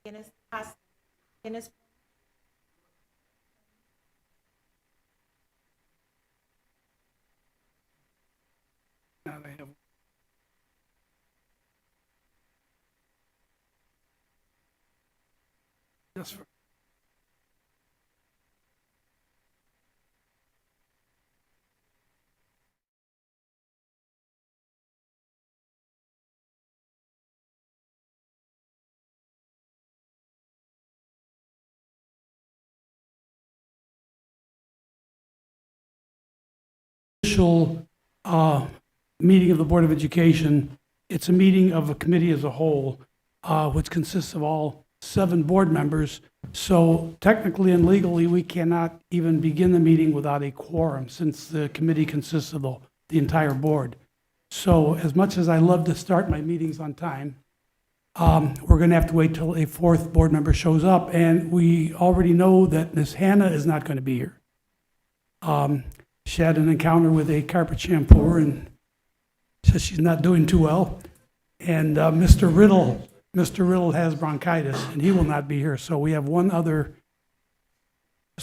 ¿Tienes? Now they have. Just for, initial meeting of the Board of Education. It's a meeting of a committee as a whole, which consists of all 7 board members. So technically and legally, we cannot even begin the meeting without a quorum, since the committee consists of the entire board. So as much as I love to start my meetings on time, we're going to have to wait till a 4th board member shows up, and we already know that Ms. Hannah is not going to be here. She had an encounter with a carpet shampooer and says she's not doing too well. And Mr. Riddle has bronchitis, and he will not be here. So we have just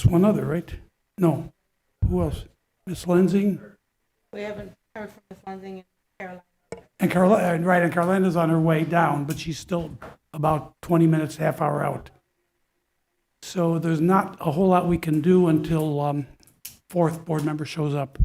one other, right? No. Who else? Ms. Lensing? We haven't heard from Ms. Lensing and Caroline. And Carolina's on her way down, but she's still about 20 minutes, half hour out. So there's not a whole lot we can do until 4th board member shows up.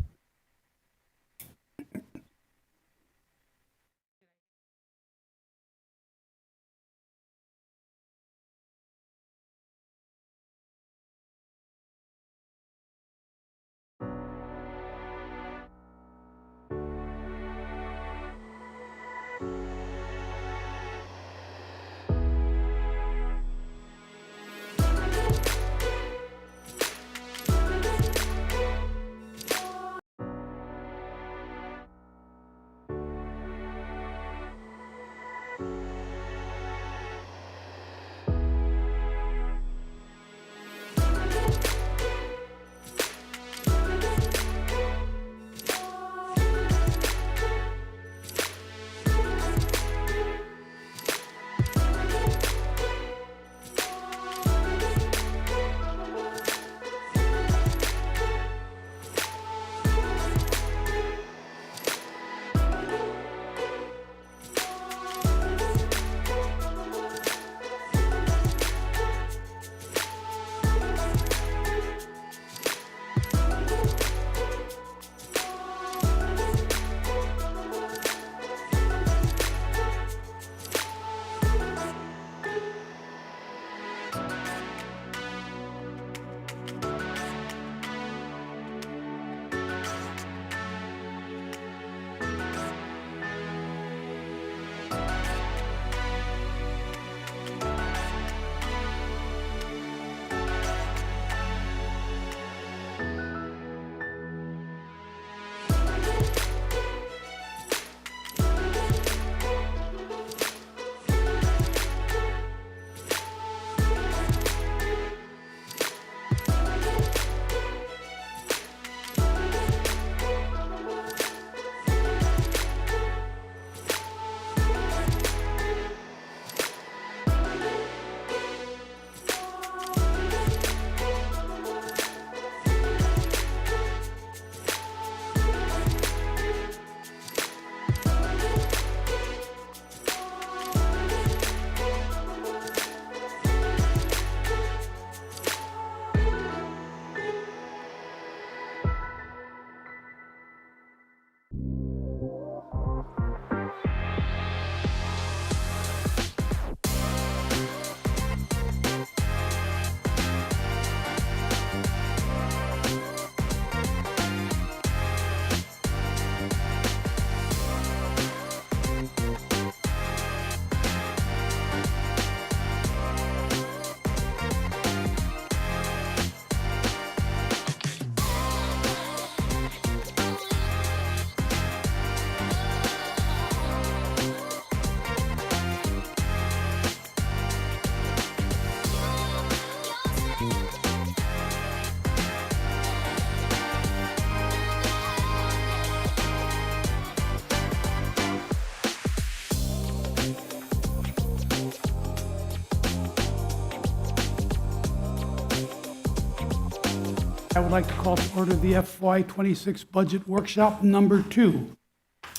I would like to call to order the FY26 Budget Workshop number 2.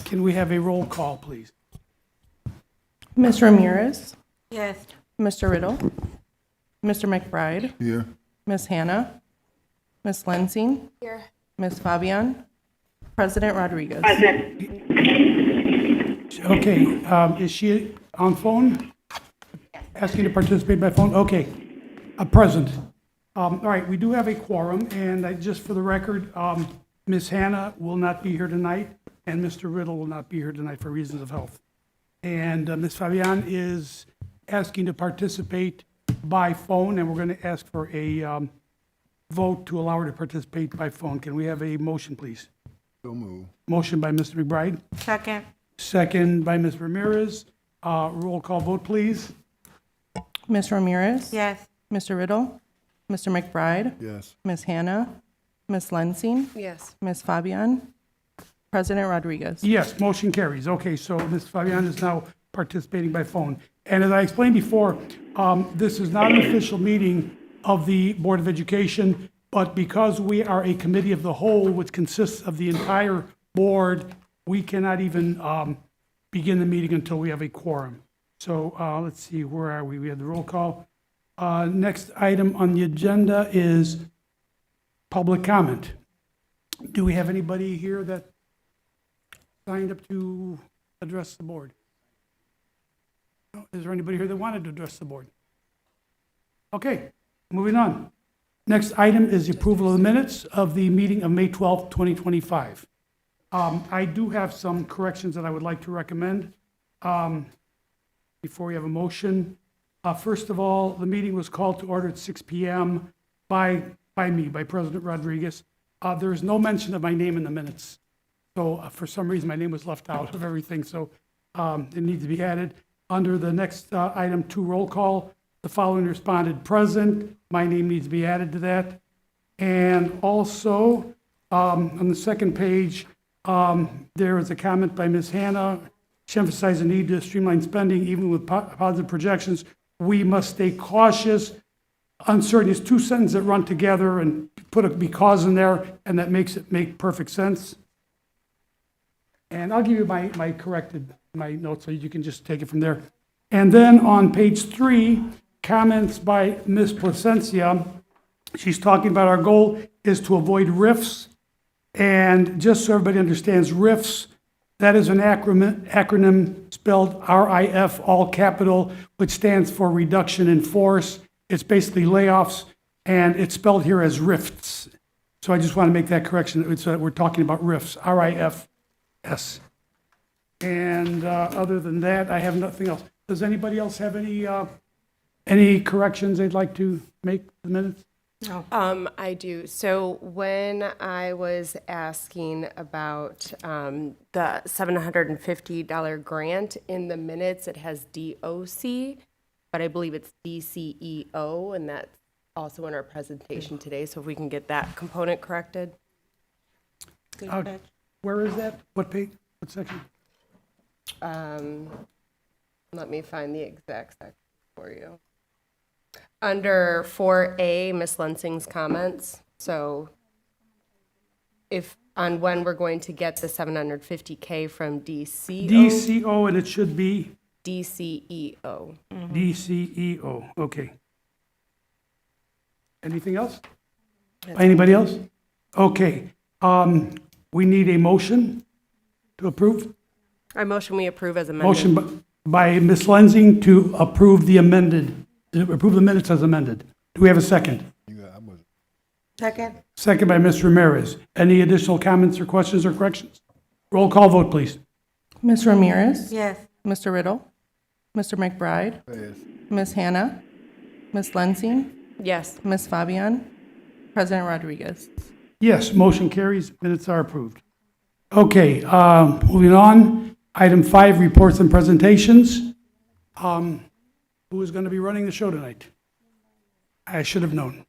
Can we have a roll call, please? Ms. Ramirez, Yes. Mr. Riddle, Mr. McBride, Here. Ms. Hannah, Ms. Lensing. Here. Ms. Fabian, President Rodriguez. Okay, is she on phone? Asking to participate by phone? Okay, present. All right, we do have a quorum, and just for the record, Ms. Hannah will not be here tonight, and Mr. Riddle will not be here tonight for reasons of health. And Ms. Fabian is asking to participate by phone, and we're going to ask for a vote to allow her to participate by phone. Can we have a motion, please? So move. Motion by Mr. McBride, Second. second by Ms. Ramirez. Roll call vote, please. Ms. Ramirez. Yes. Mr. Riddle, Mr. McBride, Yes. Ms. Hannah, Ms. Lensing. Yes. Ms. Fabian, President Rodriguez. Yes, motion carries. Okay, so Ms. Fabian is now participating by phone. And as I explained before, this is not an official meeting of the Board of Education, but because we are a committee of the whole, which consists of the entire board, we cannot even begin the meeting until we have a quorum. So let's see, where are we? We have the roll call. Next item on the agenda is public comment. Do we have anybody here that signed up to address the board? No? Is there anybody here that wanted to address the board? Okay, moving on. Next item is the approval of the minutes of the meeting of May 12th, 2025. I do have some corrections that I would like to recommend before we have a motion. First of all, the meeting was called to order at 6 p.m. by President Rodriguez. There is no mention of my name in the minutes. So for some reason, my name was left out of everything, so it needs to be added. Under the next item 2 roll call, the following responded present. My name needs to be added to that. And also, on the second page, there was a comment by Ms. Hannah. She emphasized the need to streamline spending, even with positive projections. We must stay cautious. Uncertain is 2 sentences that run together, and put a because in there, and that makes it make perfect sense. And I'll give you my notes, so you can just take it from there. And then on page 3, comments by Ms. Placencia. She's talking about our goal is to avoid RIFs. And just so everybody understands, RIFs, that is an acronym spelled RIF, all capital, which stands for reduction in force. It's basically layoffs, and it's spelled here as RIFs. So I just want to make that correction. We're talking about RIFs, RIFS. And other than that, I have nothing else. Does anybody else have any corrections they'd like to make to the minutes? No. I do. So when I was asking about the $750 grant in the minutes, it has DOC, but I believe it's DCEO, and that's also in our presentation today. So if we can get that component corrected. Good catch. Where is that? What page? What section? Let me find the exact section for you. Under 4A, Ms. Lensing's comments. So if on when we're going to get the $750K from DCO. DCO, and it should be DCEO. DCEO. Okay. Anything else? Anybody else? Okay. We need a motion to approve. I motion we approve as amended. Motion by Ms. Lensing to approve the minutes as amended. Do we have a second? Second. Second by Ms. Ramirez. Any additional comments or questions or corrections? Roll call vote, please. Ms. Ramirez, Yes. Mr. Riddle, Mr. McBride, Yes. Ms. Hannah, Ms. Lensing, Yes. Ms. Fabian, President Rodriguez. Yes, motion carries. Minutes are approved. Okay, moving on. Item 5, reports and presentations. Who is going to be running the show tonight? I should have known.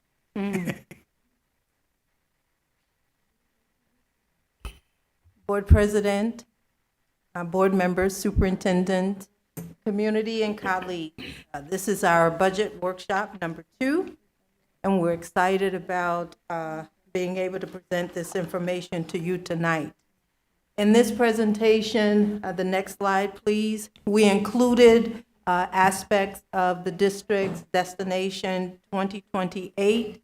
Board President, board members, superintendent, community, and colleagues. This is our budget workshop number 2, and we're excited about being able to present this information to you tonight. In this presentation, the next slide, please, we included aspects of the district's Destination 2028,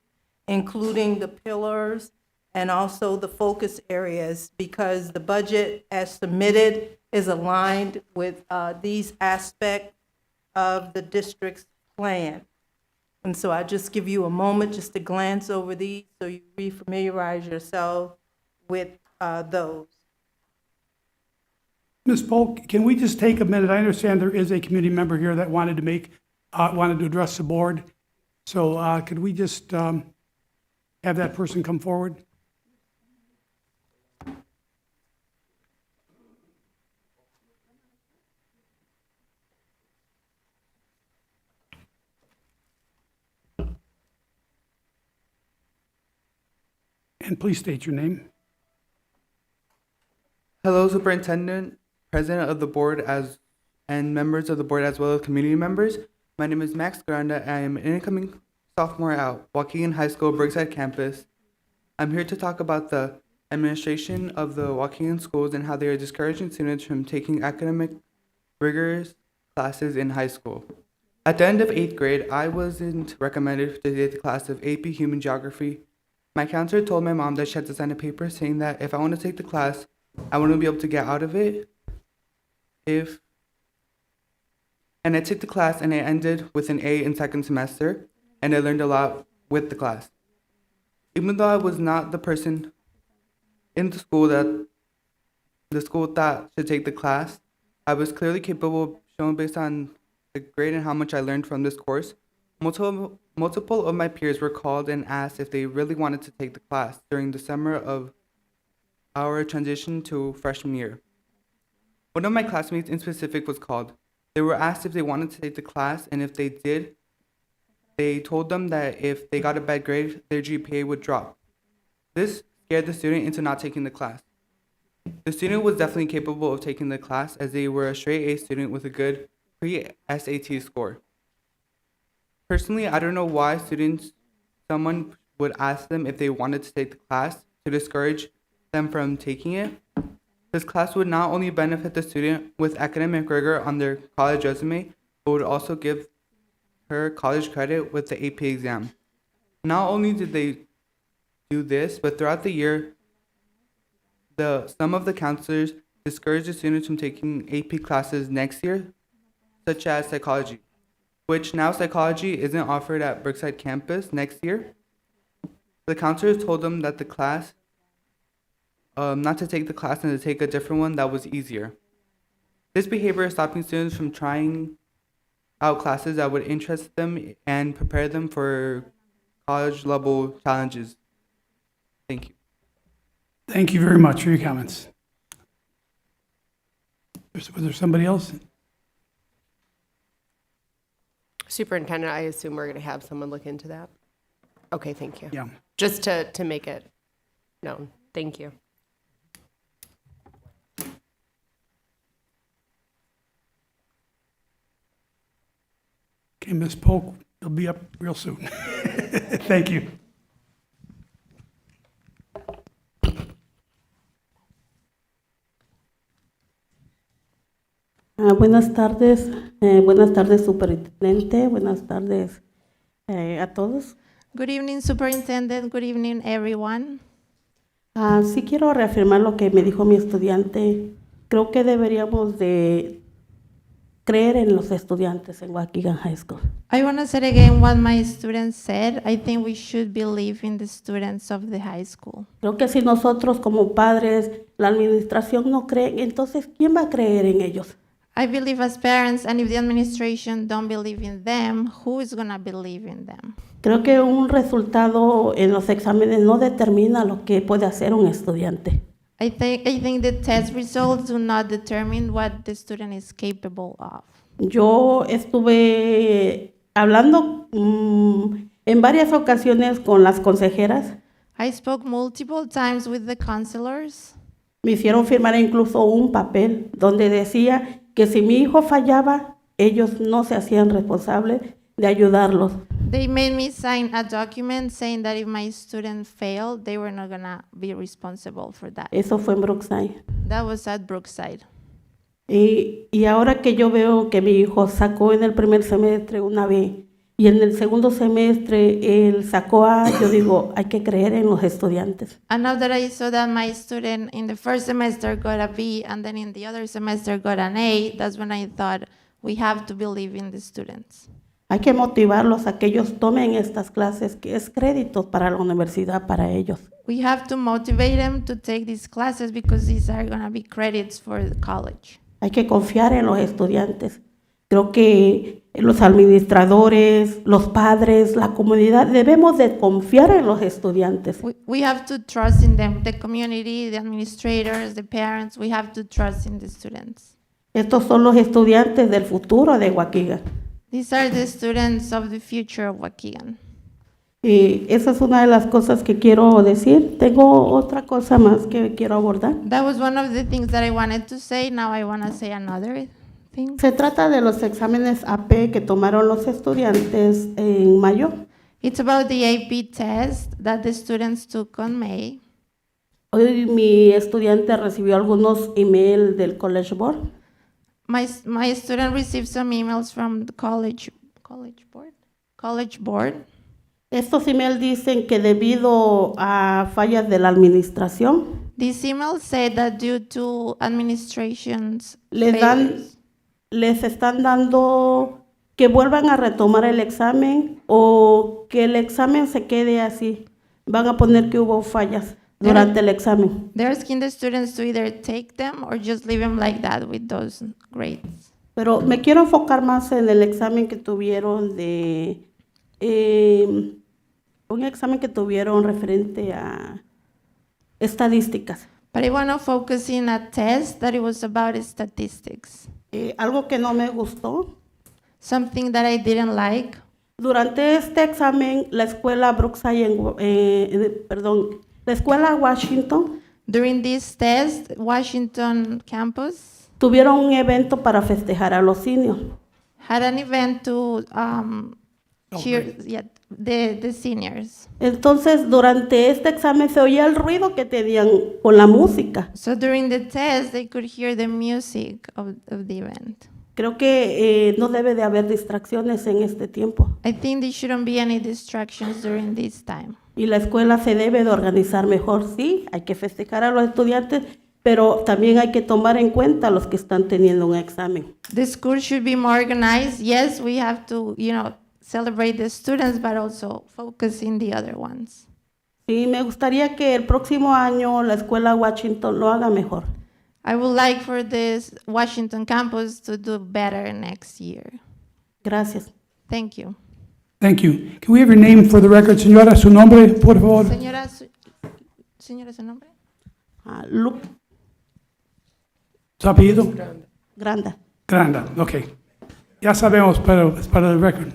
including the pillars and also the focus areas, because the budget as submitted is aligned with these aspects of the district's plan. And so I just give you a moment just to glance over these so you refamiliarize yourself with those. Ms. Polk, can we just take a minute? I understand there is a community member here that wanted to address the board. So could we just have that person come forward? And please state your name. Hello, Superintendent, President of the Board, and members of the board, as well as community members. My name is Max Granda. I am an incoming sophomore at Waukegan High School, Brookside campus. I'm here to talk about the administration of the Waukegan schools and how they are discouraging students from taking academic rigorous classes in high school. At the end of 8th grade, I wasn't recommended to take the class of AP Human Geography. My counselor told my mom that she had to sign a paper saying that if I want to take the class, I wouldn't be able to get out of it. And I took the class and I ended with an A in second semester, and I learned a lot with the class. Even though I was not the person in the school that the school thought should take the class, I was clearly capable, shown based on the grade and how much I learned from this course. Multiple of my peers were called and asked if they really wanted to take the class during the summer of our transition to freshman year. One of my classmates in specific was called. They were asked if they wanted to take the class, and if they did, they told them that if they got a bad grade, their GPA would drop. This scared the student into not taking the class. The student was definitely capable of taking the class, as they were a straight A student with a good pre-SAT score. Personally, I don't know why someone would ask them if they wanted to take the class to discourage them from taking it. This class would not only benefit the student with academic rigor on their college resume, but would also give her college credit with the AP exam. Not only did they do this, but throughout the year, some of the counselors discouraged the students from taking AP classes next year, such as psychology, which now psychology isn't offered at Brookside campus next year. The counselors told them that the class, not to take the class and to take a different one that was easier. This behavior is stopping students from trying out classes that would interest them and prepare them for college level challenges. Thank you. Thank you very much for your comments. Was there somebody else? Superintendent, I assume we're going to have someone look into that? Okay, thank you. Yeah. Just to make it known. Thank you. Okay, Ms. Polk, they'll be up real soon. Thank you. Buenas tardes, superintendente, buenas tardes a todos. Good evening, Superintendent. Good evening, everyone. Sí quiero reafirmar lo que me dijo mi estudiante. Creo que deberíamos de creer en los estudiantes en Waukegan High School. I want to say again what my students said. I think we should believe in the students of the high school. Creo que si nosotros como padres, la administración no cree, entonces ¿quién va a creer en ellos? I believe as parents, and if the administration don't believe in them, who is going to believe in them? Creo que un resultado en los exámenes no determina lo que puede hacer un estudiante. I think the test results do not determine what the student is capable of. Yo estuve hablando en varias ocasiones con las consejeras. I spoke multiple times with the counselors. Me hicieron firmar incluso un papel donde decía que si mi hijo fallaba, ellos no se hacían responsables de ayudarlos. They made me sign a document saying that if my student failed, they were not gonna be responsible for that. Eso fue en Brookside. That was at Brookside. Y ahora que yo veo que mi hijo sacó en el primer semestre una B y en el segundo semestre él sacó A, yo digo, hay que creer en los estudiantes. And now that I saw that my student in the first semester got a B and then in the other semester got an A, that's when I thought we have to believe in the students. Hay que motivarlos a que ellos tomen estas clases, que es crédito para la universidad, para ellos. We have to motivate them to take these classes because these are gonna be credits for the college. Hay que confiar en los estudiantes. Creo que los administradores, los padres, la comunidad, debemos de confiar en los estudiantes. We have to trust in them, the community, the administrators, the parents, we have to trust in the students. Estos son los estudiantes del futuro de Waukegan. These are the students of the future of Waukegan. Y esa es una de las cosas que quiero decir. Tengo otra cosa más que quiero abordar. That was one of the things that I wanted to say. Now I want to say another thing. Se trata de los exámenes AP que tomaron los estudiantes en mayo. It's about the AP test that the students took on May. Hoy mi estudiante recibió algunos emails del College Board. My student received some emails from the college board. Estos emails dicen que debido a fallas de la administración, These emails said that due to administration's les están dando que vuelvan a retomar el examen o que el examen se quede así. Van a poner que hubo fallas durante el examen. They're asking the students to either take them or just leave them like that with those grades. Pero me quiero enfocar más en el examen que tuvieron de un examen que tuvieron referente a estadísticas. But I want to focus in a test that it was about statistics. Algo que no me gustó. Something that I didn't like. Durante este examen, la escuela Brookside, la escuela Washington During this test, Washington campus tuvieron un evento para festejar a los seniors. had an event to cheer the seniors. Entonces, durante este examen se oía el ruido que tenían con la música. So during the test, they could hear the music of the event. Creo que no debe de haber distracciones en este tiempo. I think there shouldn't be any distractions during this time. Y la escuela se debe de organizar mejor. Sí, hay que festejar a los estudiantes, pero también hay que tomar en cuenta a los que están teniendo un examen. The school should be more organized. Yes, we have to, celebrate the students, but also focus in the other ones. Sí, me gustaría que el próximo año la escuela Washington lo haga mejor. I would like for this Washington campus to do better next year. Gracias. Thank you. Thank you. Can we have your name for the record? Señora, su nombre, por favor. Señora, su nombre? Luke ¿Su apellido? Granda. Granda, okay. Ya sabemos, pero es para el record.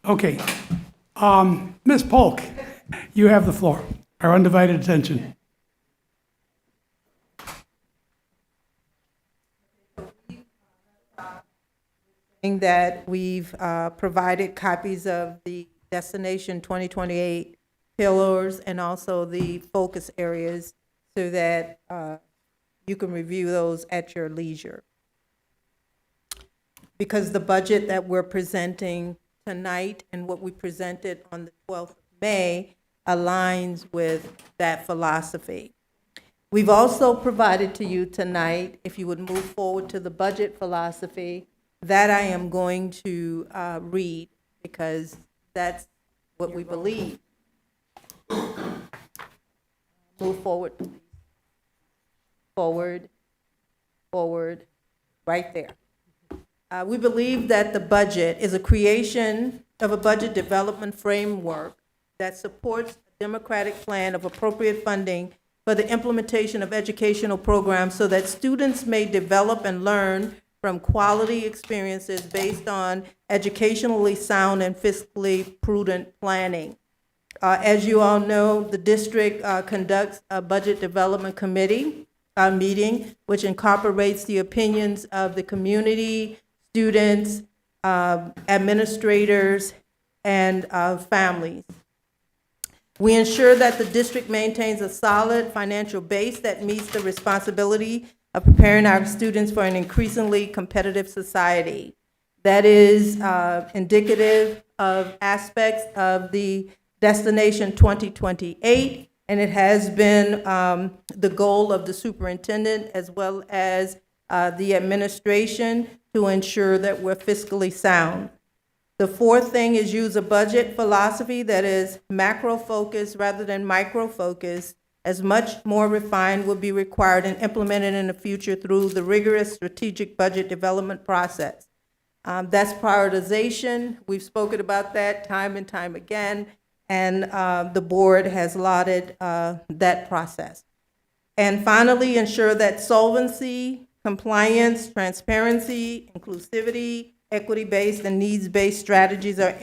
Okay. Ms. Polk, you have the floor. Our undivided attention. That we've provided copies of the Destination 2028 pillars and also the focus areas so that you can review those at your leisure. Because the budget that we're presenting tonight and what we presented on the 12th of May aligns with that philosophy. We've also provided to you tonight, if you would move forward to the budget philosophy, that I am going to read because that's what we believe. Move forward. Forward, forward, right there. We believe that the budget is a creation of a budget development framework that supports a democratic plan of appropriate funding for the implementation of educational programs so that students may develop and learn from quality experiences based on educationally sound and fiscally prudent planning. As you all know, the district conducts a budget development committee meeting, which incorporates the opinions of the community, students, administrators, and families. We ensure that the district maintains a solid financial base that meets the responsibility of preparing our students for an increasingly competitive society. That is indicative of aspects of the Destination 2028, and it has been the goal of the superintendent as well as the administration to ensure that we're fiscally sound. The fourth thing is use a budget philosophy that is macro-focused rather than micro-focused, as much more refined will be required and implemented in the future through the rigorous strategic budget development process. That's prioritization. We've spoken about that time and time again, and the board has lauded that process. And finally, ensure that solvency, compliance, transparency, inclusivity, equity-based and needs-based strategies are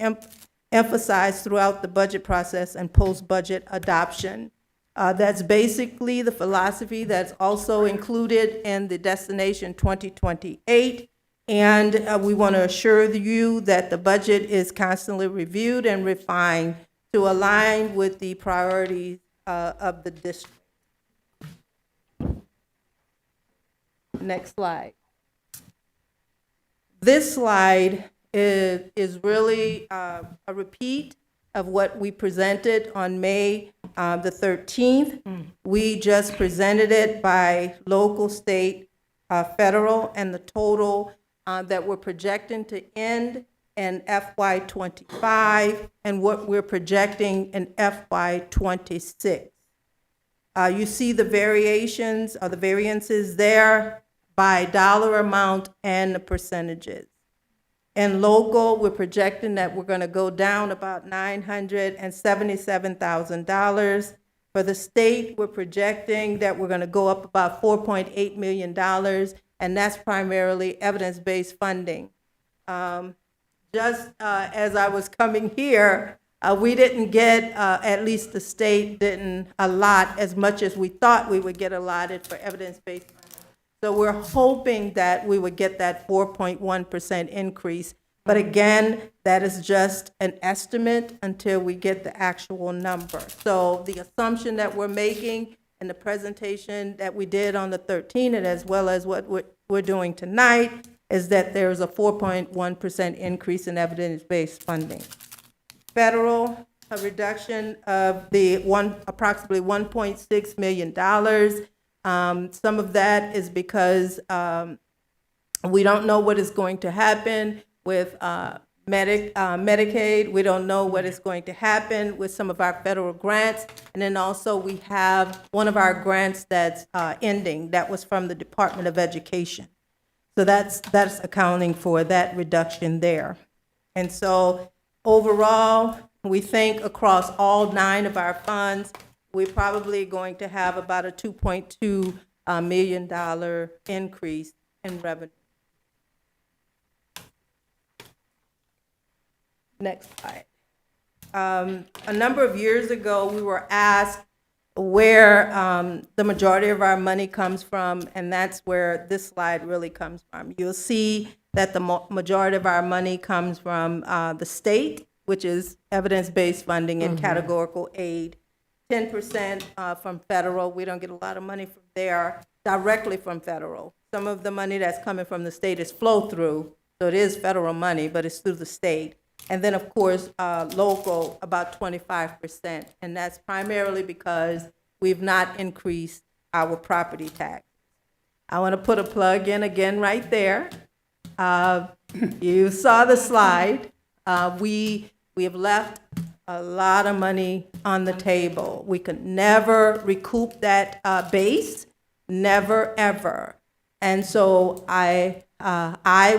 emphasized throughout the budget process and post-budget adoption. That's basically the philosophy that's also included in the Destination 2028. And we want to assure you that the budget is constantly reviewed and refined to align with the priorities of the district. Next slide. This slide is really a repeat of what we presented on May the 13th. We just presented it by local, state, federal, and the total that we're projecting to end in FY '25 and what we're projecting in FY '26. You see the variations or the variances there by dollar amount and the percentages. In local, we're projecting that we're going to go down about $977,000. For the state, we're projecting that we're going to go up about $4.8 million, and that's primarily evidence-based funding. Just as I was coming here, we didn't get, at least the state didn't allot as much as we thought we would get allotted for evidence-based funding. So we're hoping that we would get that 4.1% increase. But again, that is just an estimate until we get the actual number. So the assumption that we're making in the presentation that we did on the 13th, and as well as what we're doing tonight, is that there's a 4.1% increase in evidence-based funding. Federal, a reduction of the approximately $1.6 million. Some of that is because we don't know what is going to happen with Medicaid. We don't know what is going to happen with some of our federal grants. And then also we have one of our grants that's ending. That was from the Department of Education. So that's accounting for that reduction there. And so overall, we think across all 9 of our funds, we're probably going to have about a $2.2 million increase in revenue. Next slide. A number of years ago, we were asked where the majority of our money comes from, and that's where this slide really comes from. You'll see that the majority of our money comes from the state, which is evidence-based funding and categorical aid. 10% from federal. We don't get a lot of money from there directly from federal. Some of the money that's coming from the state is flow-through, so it is federal money, but it's through the state. And then, of course, local, about 25%, and that's primarily because we've not increased our property tax. I want to put a plug in again right there. You saw the slide. We have left a lot of money on the table. We could never recoup that base, never, ever. And so I,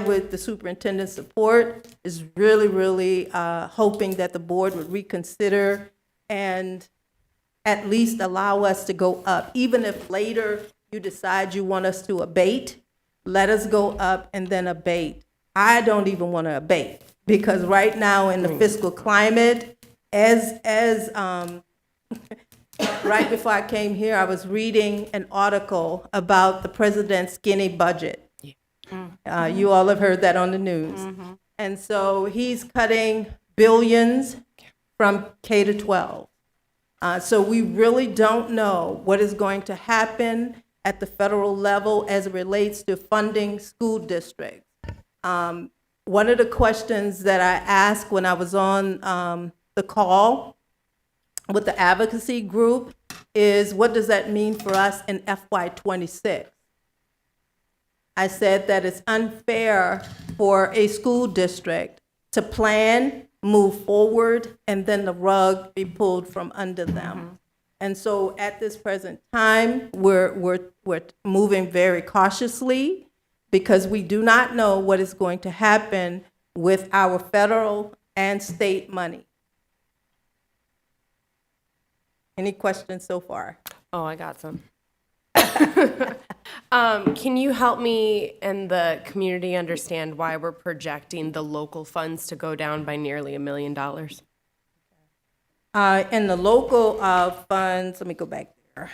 with the superintendent's support, is really hoping that the board would reconsider and at least allow us to go up. Even if later you decide you want us to abate, let us go up and then abate. I don't even want to abate, because right now in the fiscal climate, right before I came here, I was reading an article about the president's skinny budget. You all have heard that on the news. And so he's cutting billions from K to 12. So we really don't know what is going to happen at the federal level as it relates to funding school districts. One of the questions that I asked when I was on the call with the advocacy group is, what does that mean for us in FY26? I said that it's unfair for a school district to plan, move forward, and then the rug be pulled from under them. And so at this present time, we're moving very cautiously because we do not know what is going to happen with our federal and state money. Any questions so far? Oh, I got some. Can you help me and the community understand why we're projecting the local funds to go down by nearly $1 million? In the local funds, let me go back there.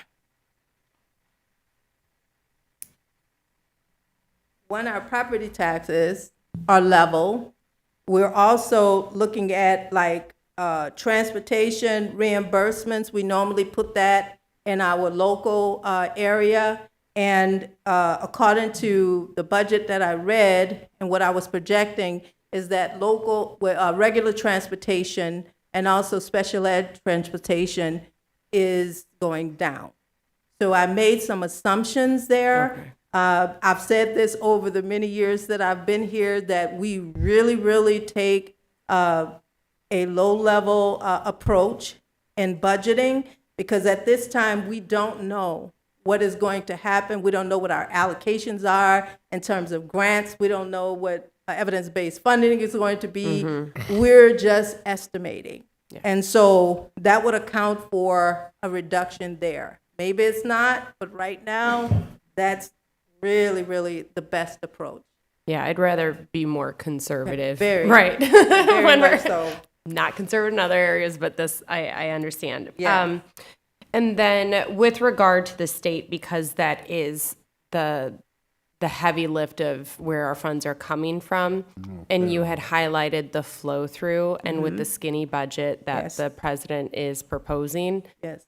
When our property taxes are level, we're also looking at like transportation reimbursements. We normally put that in our local area. And according to the budget that I read and what I was projecting is that local, regular transportation and also special ed transportation is going down. So I made some assumptions there. Okay. I've said this over the many years that I've been here, that we really, really take a low-level approach in budgeting, because at this time, we don't know what is going to happen. We don't know what our allocations are in terms of grants. We don't know what evidence-based funding is going to be. We're just estimating. Yeah. And so that would account for a reduction there. Maybe it's not, but right now, that's really, really the best approach. Yeah, I'd rather be more conservative. Very. Right. Very When we're much so. not conservative in other areas, but this, I understand. Yeah. And then with regard to the state, because that is the heavy lift of where our funds are coming from, and you had highlighted the flow through, and with the skinny budget that Yes. the president is proposing, Yes.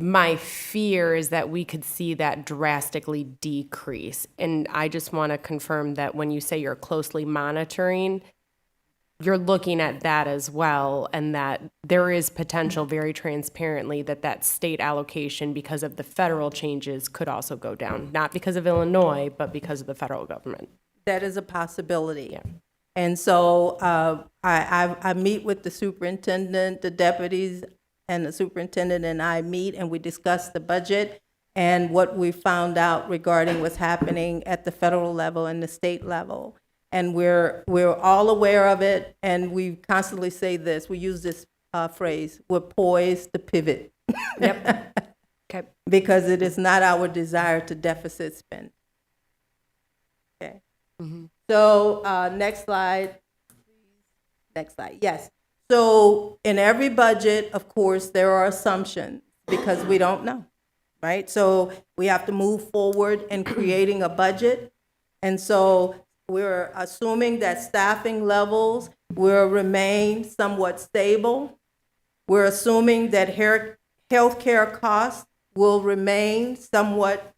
my fear is that we could see that drastically decrease. And I just want to confirm that when you say you're closely monitoring, you're looking at that as well, and that there is potential very transparently that state allocation, because of the federal changes, could also go down, not because of Illinois, but because of the federal government. That is a possibility. Yeah. And so I meet with the superintendent, the deputies, and the superintendent and I meet, and we discuss the budget and what we found out regarding what's happening at the federal level and the state level. And we're all aware of it, and we constantly say this. We use this phrase: we're poised to pivot. Yep. Okay. Because it is not our desire to deficit spend. Okay. So next slide. Next slide. Yes. So in every budget, of course, there are assumptions because we don't know, right? So we have to move forward in creating a budget. And so we're assuming that staffing levels will remain somewhat stable. We're assuming that healthcare costs will remain somewhat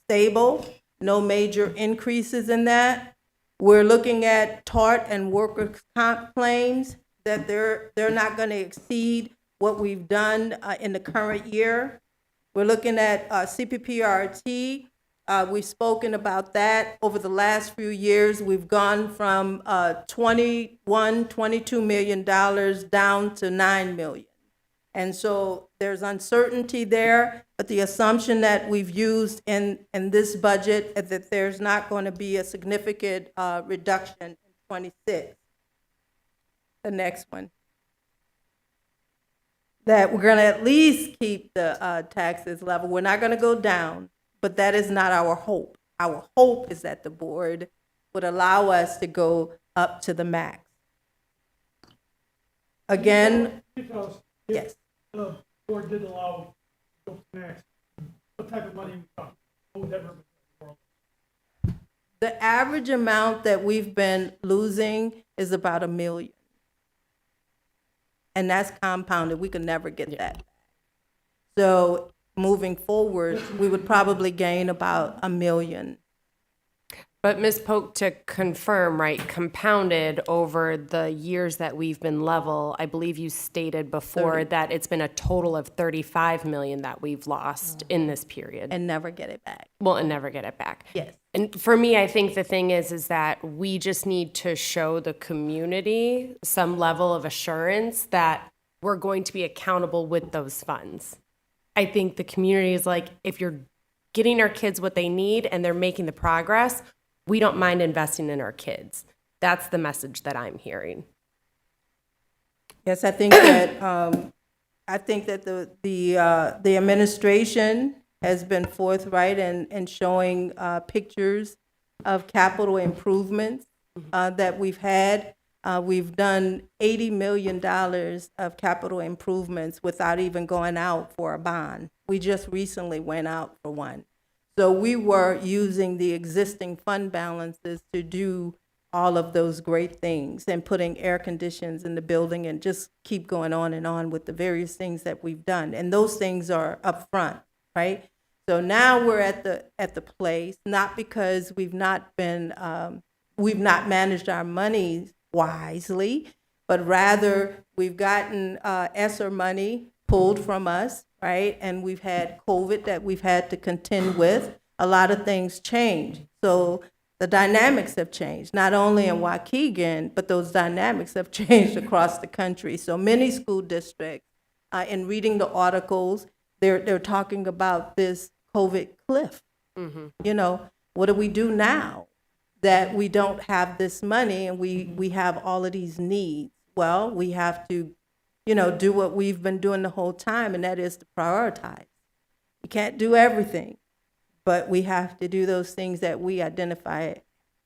stable, no major increases in that. We're looking at tort and workers' comp claims, that they're not going to exceed what we've done in the current year. We're looking at CPPRT. We've spoken about that over the last few years. We've gone from $22 million down to $9 million. And so there's uncertainty there, but the assumption that we've used in this budget is that there's not going to be a significant reduction in 26. The next one. That we're going to at least keep the taxes level. We're not going to go down, but that is not our hope. Our hope is that the board would allow us to go up to the max. Again, Because yes. the board did allow max, what type of money we talking? What would that represent? The average amount that we've been losing is about $1 million. And that's compounded. We could never get that back. So moving forward, we would probably gain about $1 million. But Ms. Polk, to confirm, right, compounded over the years that we've been level, I believe you stated before that it's been a total of 35 million that we've lost in this period. And never get it back. Well, and never get it back. Yes. And for me, I think the thing is that we just need to show the community some level of assurance that we're going to be accountable with those funds. I think the community is like, if you're getting our kids what they need and they're making the progress, we don't mind investing in our kids. That's the message that I'm hearing. Yes, I think that the administration has been forthright in showing pictures of capital improvements that we've had. We've done $80 million of capital improvements without even going out for a bond. We just recently went out for one. So we were using the existing fund balances to do all of those great things and putting air conditions in the building and just keep going on and on with the various things that we've done. And those things are up front, right? So now we're at the place, not because we've not managed our money wisely, but rather we've gotten ESSER money pulled from us, right? And we've had COVID that we've had to contend with. A lot of things change. So the dynamics have changed, not only in Waukegan, but those dynamics have changed across the country. So many school districts, in reading the articles, they're talking about this COVID cliff. You know, what do we do now that we don't have this money and we have all of these needs? Well, we have to, do what we've been doing the whole time, and that is to prioritize. We can't do everything, but we have to do those things that we identify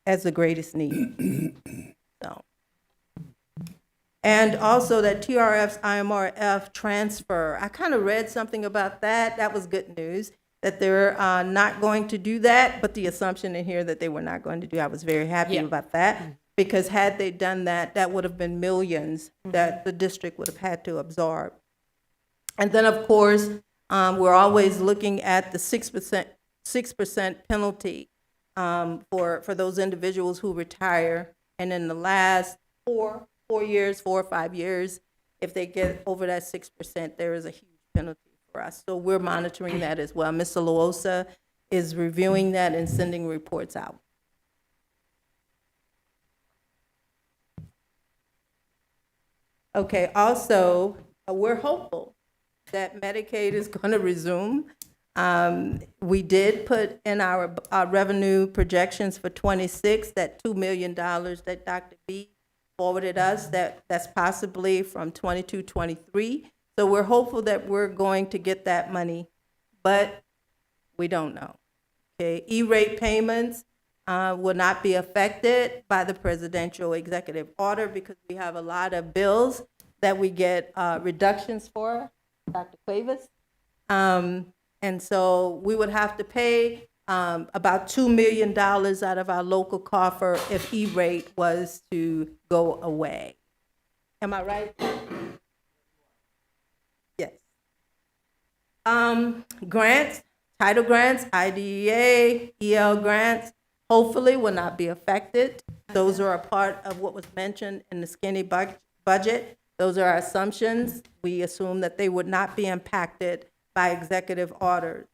as the greatest need. So, and also that TRF's IMRF transfer, I kind of read something about that. That was good news, that they're not going to do that, but the assumption in here that they were not going to do, I was very happy about that. Because had they done that, that would have been millions that the district would have had to absorb. And then, of course, we're always looking at the 6% penalty for those individuals who retire. And in the last 4 or 5 years, if they get over that 6%, there is a huge penalty for us. So we're monitoring that as well. Ms. Loosa is reviewing that and sending reports out. Okay, also, we're hopeful that Medicaid is going to resume. We did put in our revenue projections for 26, that $2 million that Dr. B forwarded us, that's possibly from 22, 23. So we're hopeful that we're going to get that money, but we don't know. Okay, E-rate payments will not be affected by the presidential executive order because we have a lot of bills that we get reductions for, Dr. Cuevas. And so we would have to pay about $2 million out of our local coffer if E-rate was to go away. Am I right? Yes. Grants, title grants, IDEA, EL grants, hopefully will not be affected. Those are a part of what was mentioned in the skinny budget. Those are our assumptions. We assume that they would not be impacted by executive orders.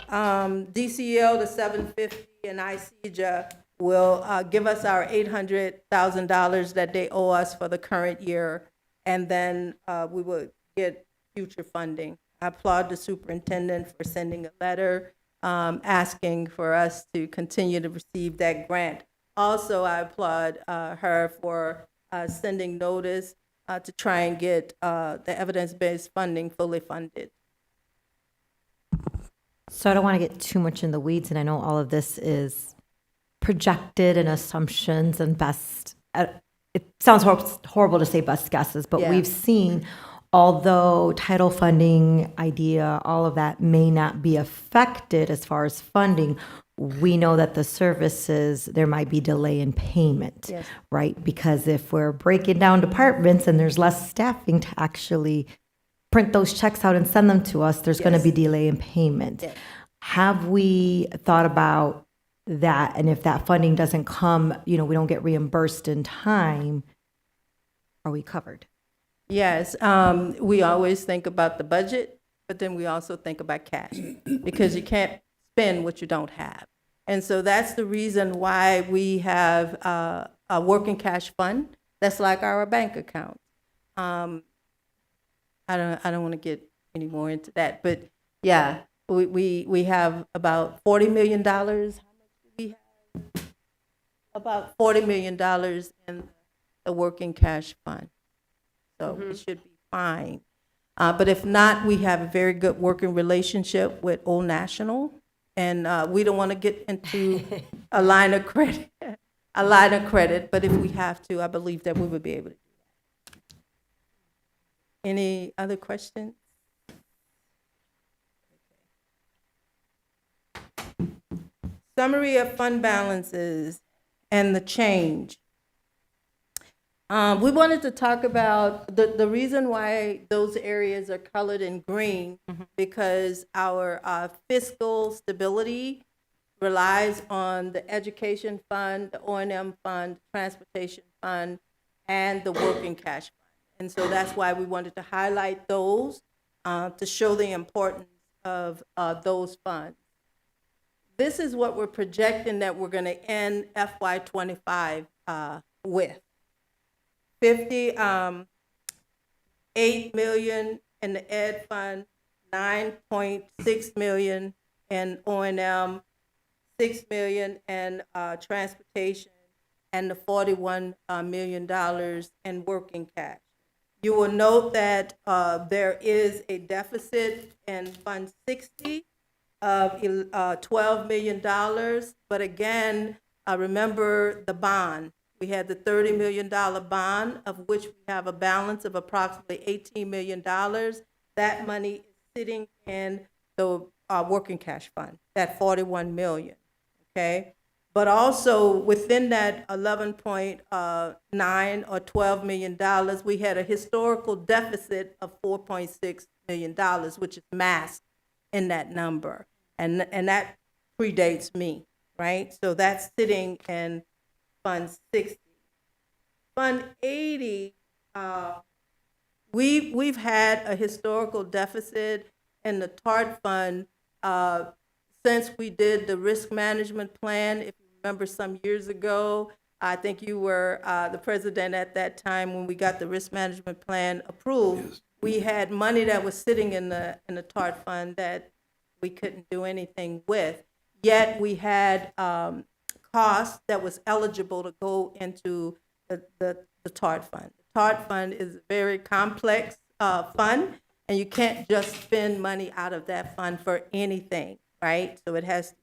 DCL, the 750, and ICEJA will give us our $800,000 that they owe us for the current year, and then we will get future funding. I applaud the superintendent for sending a letter asking for us to continue to receive that grant. Also, I applaud her for sending notice to try and get the evidence-based funding fully funded. So I don't want to get too much in the weeds, and I know all of this is projected and assumptions and best, it sounds horrible to say best guesses, but Yeah. we've seen, although title funding, IDEA, all of that may not be affected as far as funding, we know that the services, there might be delay in payment, Yes. right? Because if we're breaking down departments and there's less staffing to actually print those checks out and send them to us, there's going to Yes. be delay in payment. Yes. Have we thought about that? And if that funding doesn't come, we don't get reimbursed in time, are we covered? Yes, we always think about the budget, but then we also think about cash, because you can't spend what you don't have. And so that's the reason why we have a working cash fund that's like our bank account. I don't want to get any more into that, but yeah, we have about $40 million. How much do we have? About $40 million in the working cash fund. So it should be fine. But if not, we have a very good working relationship with Old National, and we don't want to get into a line of credit, but if we have to, I believe that we would be able to do that. Any other questions? Summary of fund balances and the change. We wanted to talk about the reason why those areas are colored in green, because our fiscal stability relies on the education fund, the O&M fund, transportation fund, and the working cash fund. And so that's why we wanted to highlight those to show the importance of those funds. This is what we're projecting that we're going to end FY25 with. 58 million in the ed fund, 9.6 million in O&M, 6 million in transportation, and the $41 million in working cash. You will note that there is a deficit in Fund 60 of $12 million, but again, remember the bond. We had the $30 million bond, of which we have a balance of approximately $18 million. That money is sitting in the working cash fund, that $41 million, okay? But also within that 11.9 or $12 million, we had a historical deficit of $4.6 million, which is masked in that number. And that predates me, right? So that's sitting in Fund 60. Fund 80, we've had a historical deficit in the TART fund since we did the risk management plan. If you remember some years ago, I think you were the president at that time when we got the risk management plan approved. Yes. We had money that was sitting in the TART fund that we couldn't do anything with. Yet we had cost that was eligible to go into the TART fund. The TART fund is a very complex fund, and you can't just spend money out of that fund for anything, right? So it has to be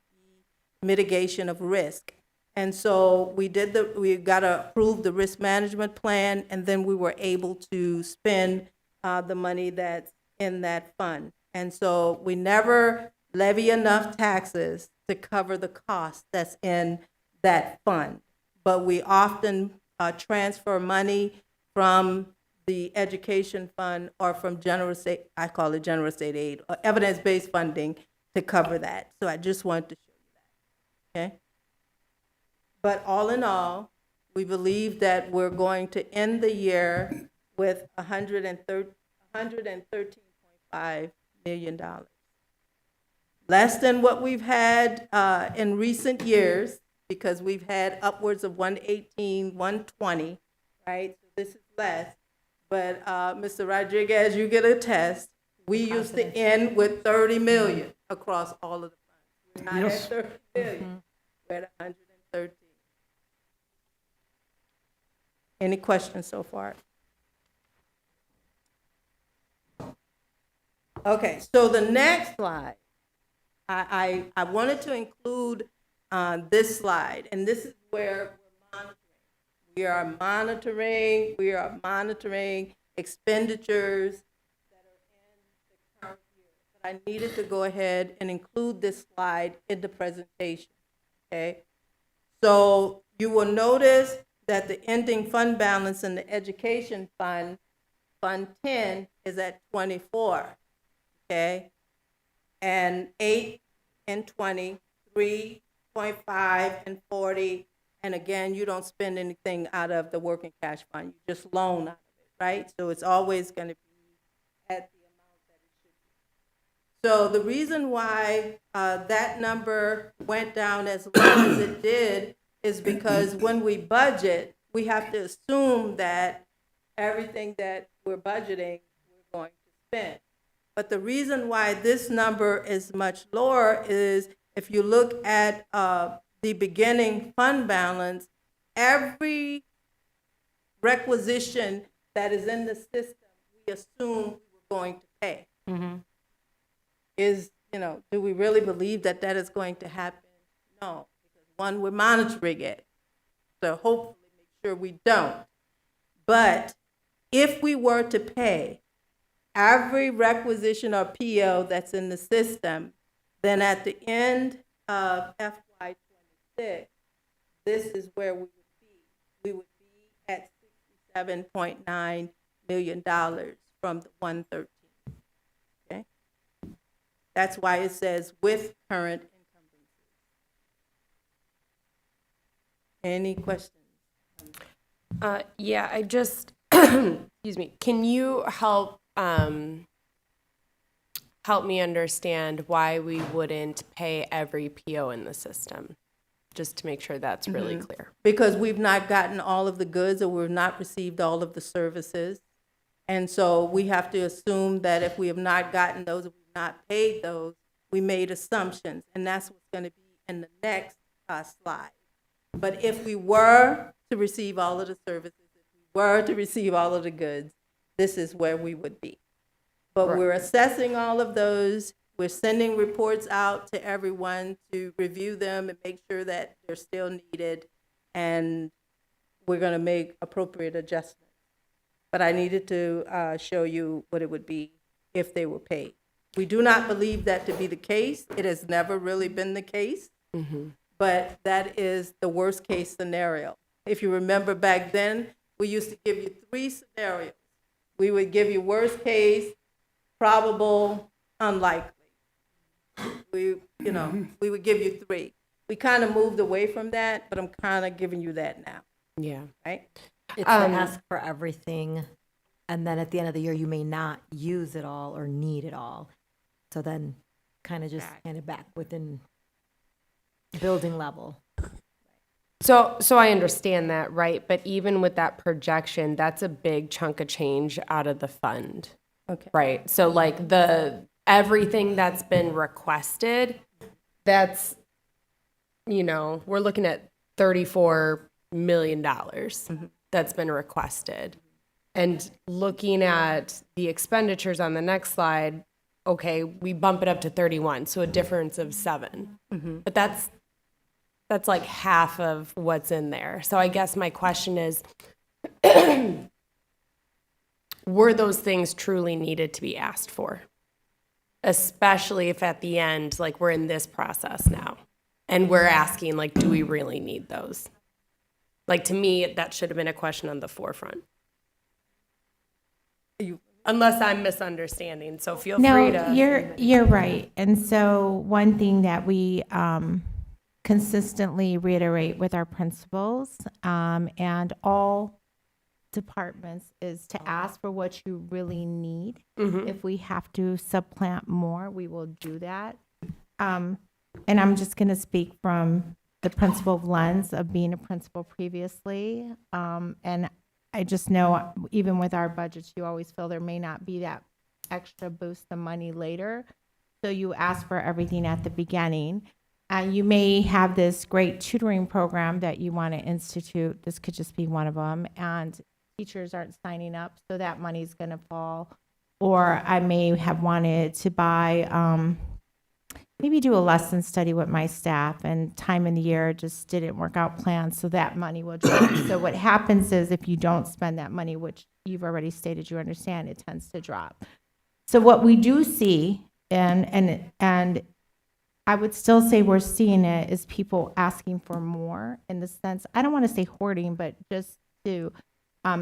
mitigation of risk. And so we got to approve the risk management plan, and then we were able to spend the money that's in that fund. And so we never levy enough taxes to cover the cost that's in that fund. But we often transfer money from the education fund or from general state, I call it general state aid, or evidence-based funding to cover that. So I just wanted to show you that, okay? But all in all, we believe that we're going to end the year with $113.5 million. Less than what we've had in recent years, because we've had upwards of 118, 120, right? So this is less. But Mr. Rodriguez, you get a test. We used to end with 30 million across all of the funds. We're not Yes. at 30 million. We're at 113. Any questions so far? Okay, so the next slide, I wanted to include this slide, and this is where we're monitoring. We are monitoring expenditures that are in the current year. But I needed to go ahead and include this slide in the presentation. okay? So you will notice that the ending fund balance in the education fund, Fund 10, is at 24, okay? And 8 and 20, 3.5 and 40, and again, you don't spend anything out of the working cash fund, you just loan out of it, right? So it's always gonna be at the amount that it should be. So the reason why that number went down as low as it did is because when we budget, we have to assume that everything that we're budgeting, we're going to spend. But the reason why this number is much lower is if you look at the beginning fund balance, every requisition that is in the system, we assume we're going to pay. Is, do we really believe that that is going to happen? No, because one, we're monitoring it. So hopefully make sure we don't. But if we were to pay every requisition or PO that's in the system, then at the end of FY26, this is where we would be. We would be at $67.9 million from the 113. Okay? That's why it says with current encumbrances. Any questions? Yeah, I just, excuse me, can you help me understand why we wouldn't pay every PO in the system? Just to make sure that's really clear. Because we've not gotten all of the goods or we've not received all of the services. And so we have to assume that if we have not gotten those, if we've not paid those, we made assumptions. And that's what's going to be in the next slide. But if we were to receive all of the services, if we were to receive all of the goods, this is where we would be. But we're assessing all of those. We're sending reports out to everyone to review them and make sure that they're still needed. And we're going to make appropriate adjustments. But I needed to show you what it would be if they were paid. We do not believe that to be the case. It has never really been the case. But that is the worst case scenario. If you remember back then, we used to give you 3 scenarios. We would give you worst case, probable, unlikely. We would give you 3. We kind of moved away from that, but I'm kind of giving you that now, Yeah. right? It's to ask for everything, and then at the end of the year, you may not use it all or need it all. So then kind of just hand it back within building level. So I understand that, right? But even with that projection, that's a big chunk of change out of the fund. Okay. Right. So like everything that's been requested, that's, we're looking at $34 million that's been requested. And looking at the expenditures on the next slide, okay, we bump it up to 31, so a difference of 7. But that's like half of what's in there. So I guess my question is, were those things truly needed to be asked for? Especially if at the end, like we're in this process now and we're asking, like, do we really need those? Like, to me, that should have been a question on the forefront. Unless I'm misunderstanding, so feel free to. No, you're right. And so one thing that we consistently reiterate with our principals and all departments is to ask for what you really need. If we have to supplant more, we will do that. And I'm just going to speak from the principal lens of being a principal previously. And I just know even with our budgets, you always feel there may not be that extra boost of money later. So you ask for everything at the beginning. You may have this great tutoring program that you want to institute. This could just be one of them. And teachers aren't signing up, so that money's going to fall. Or I may have wanted to buy, maybe do a lesson study with my staff, and time in the year just didn't work out plans, so that money will drop. So what happens is if you don't spend that money, which you've already stated you understand, it tends to drop. So what we do see, and I would still say we're seeing it is people asking for more in the sense, I don't want to say hoarding, but just to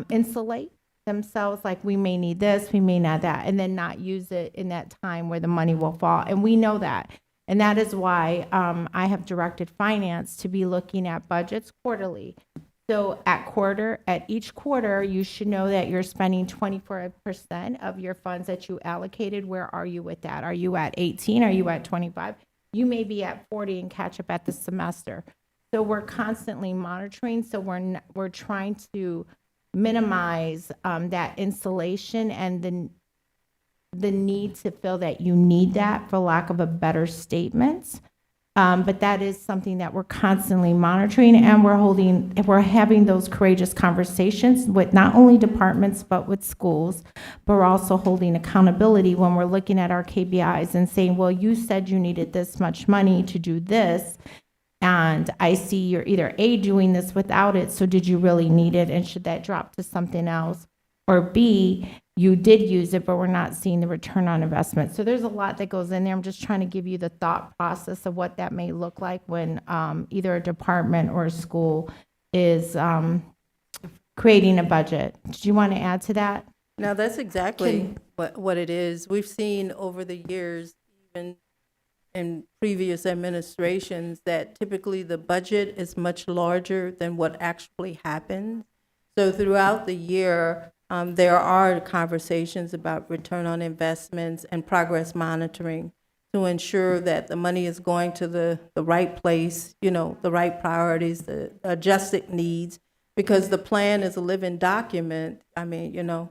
insulate themselves, like we may need this, we may not that, and then not use it in that time where the money will fall. And we know that. And that is why I have directed finance to be looking at budgets quarterly. So at each quarter, you should know that you're spending 24% of your funds that you allocated. Where are you with that? Are you at 18? Are you at 25? You may be at 40 and catch up at the semester. So we're constantly monitoring. So we're trying to minimize that insulation and the need to feel that you need that, for lack of a better statement. But that is something that we're constantly monitoring, and we're having those courageous conversations with not only departments, but with schools, but we're also holding accountability when we're looking at our KPIs and saying, well, you said you needed this much money to do this, and I see you're either A, doing this without it, so did you really need it, and should that drop to something else? Or B, you did use it, but we're not seeing the return on investment. So there's a lot that goes in there. I'm just trying to give you the thought process of what that may look like when either a department or a school is creating a budget. Did you want to add to that? Now, that's exactly what it is. We've seen over the years, even in previous administrations, that typically the budget is much larger than what actually happens. So throughout the year, there are conversations about return on investments and progress monitoring to ensure that the money is going to the right place, the right priorities, the adjusted needs, because the plan is a living document. I mean,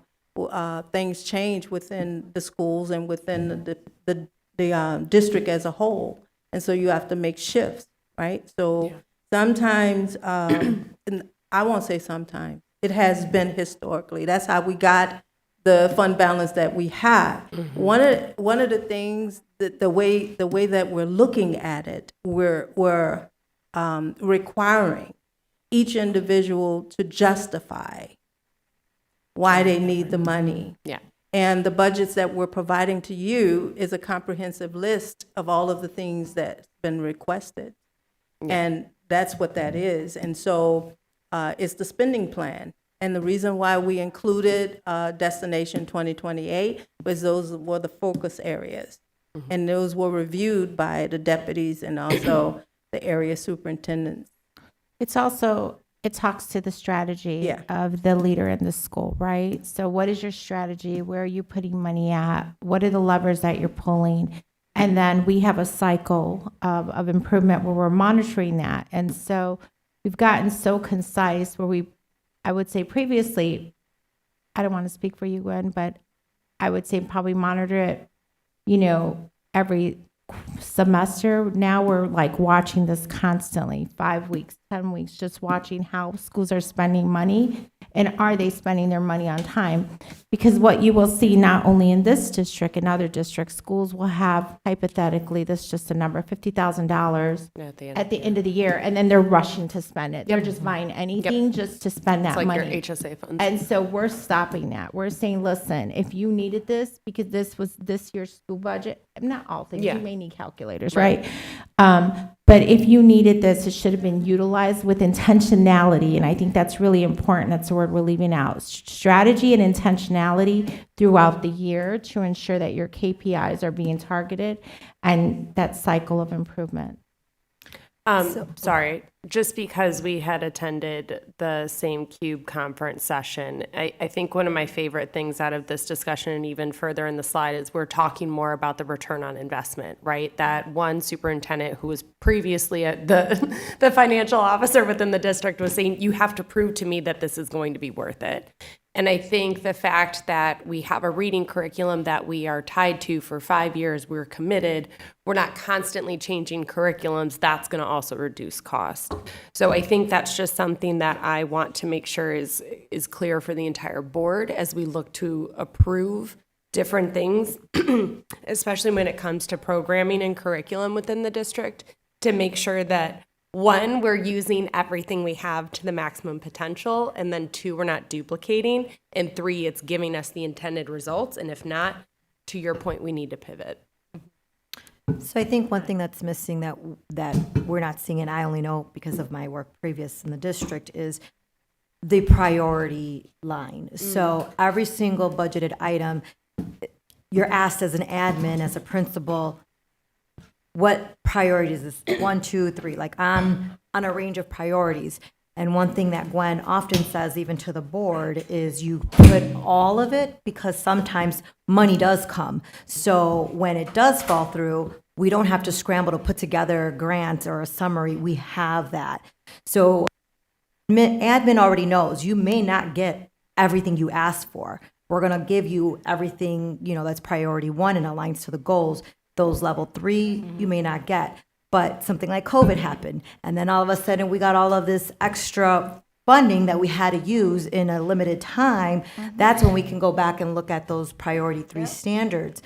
things change within the schools and within the district as a whole. And so you have to make shifts, right? So sometimes, and I won't say sometimes, it has been historically. That's how we got the fund balance that we have. Mm-hmm. One of the things that the way that we're looking at it, we're requiring each individual to justify why they need the money. Yeah. And the budgets that we're providing to you is a comprehensive list of all of the things that's been requested. Yeah. And that's what that is. And so it's the spending plan. And the reason why we included Destination 2028 was those were the focus areas. Mm-hmm. And those were reviewed by the deputies and also the area superintendents. It talks to the strategy of the leader in the school, right? So what is your strategy? Where are you putting money at? What are the levers that you're pulling? And then we have a cycle of improvement where we're monitoring that. And so we've gotten so concise where I would say previously, I don't want to speak for you, Gwen, but I would say probably monitor it, every semester. Now we're like watching this constantly, 5 weeks, 10 weeks, just watching how schools are spending money and are they spending their money on time? Because what you will see not only in this district, in other districts, schools will have hypothetically, this is just a number, $50,000 at the end of the year, and then they're rushing to spend it. They're just buying anything just to spend that It's like money. your HSA funds. And so we're stopping that. We're saying, listen, if you needed this because this was this year's school budget, not all things, you may need calculators, right? But if you needed this, it should have been utilized with intentionality. And I think that's really important. That's the word we're leaving out. Strategy and intentionality throughout the year to ensure that your KPIs are being targeted and that cycle of improvement. Sorry, just because we had attended the same CUBE conference session, I think one of my favorite things out of this discussion and even further in the slide is we're talking more about the return on investment, right? That one superintendent who was previously the financial officer within the district was saying, you have to prove to me that this is going to be worth it. And I think the fact that we have a reading curriculum that we are tied to for 5 years, we're committed, we're not constantly changing curriculums, that's going to also reduce cost. So I think that's just something that I want to make sure is clear for the entire board as we look to approve different things, especially when it comes to programming and curriculum within the district, to make sure that one, we're using everything we have to the maximum potential, and then two, we're not duplicating, and three, it's giving us the intended results, and if not, to your point, we need to pivot. So I think one thing that's missing that we're not seeing, and I only know because of my work previous in the district, is the priority line. So every single budgeted item, you're asked as an admin, as a principal, what priorities is this? 1, 2, 3, like on a range of priorities. And one thing that Gwen often says, even to the board, is you put all of it because sometimes money does come. So when it does fall through, we don't have to scramble to put together a grant or a summary. We have that. So admin already knows you may not get everything you asked for. We're going to give you everything, that's priority 1 and aligns to the goals. Those level 3, you may not get. But something like COVID happened, and then all of a sudden we got all of this extra funding that we had to use in a limited time. That's when we can go back and look at those priority 3 standards.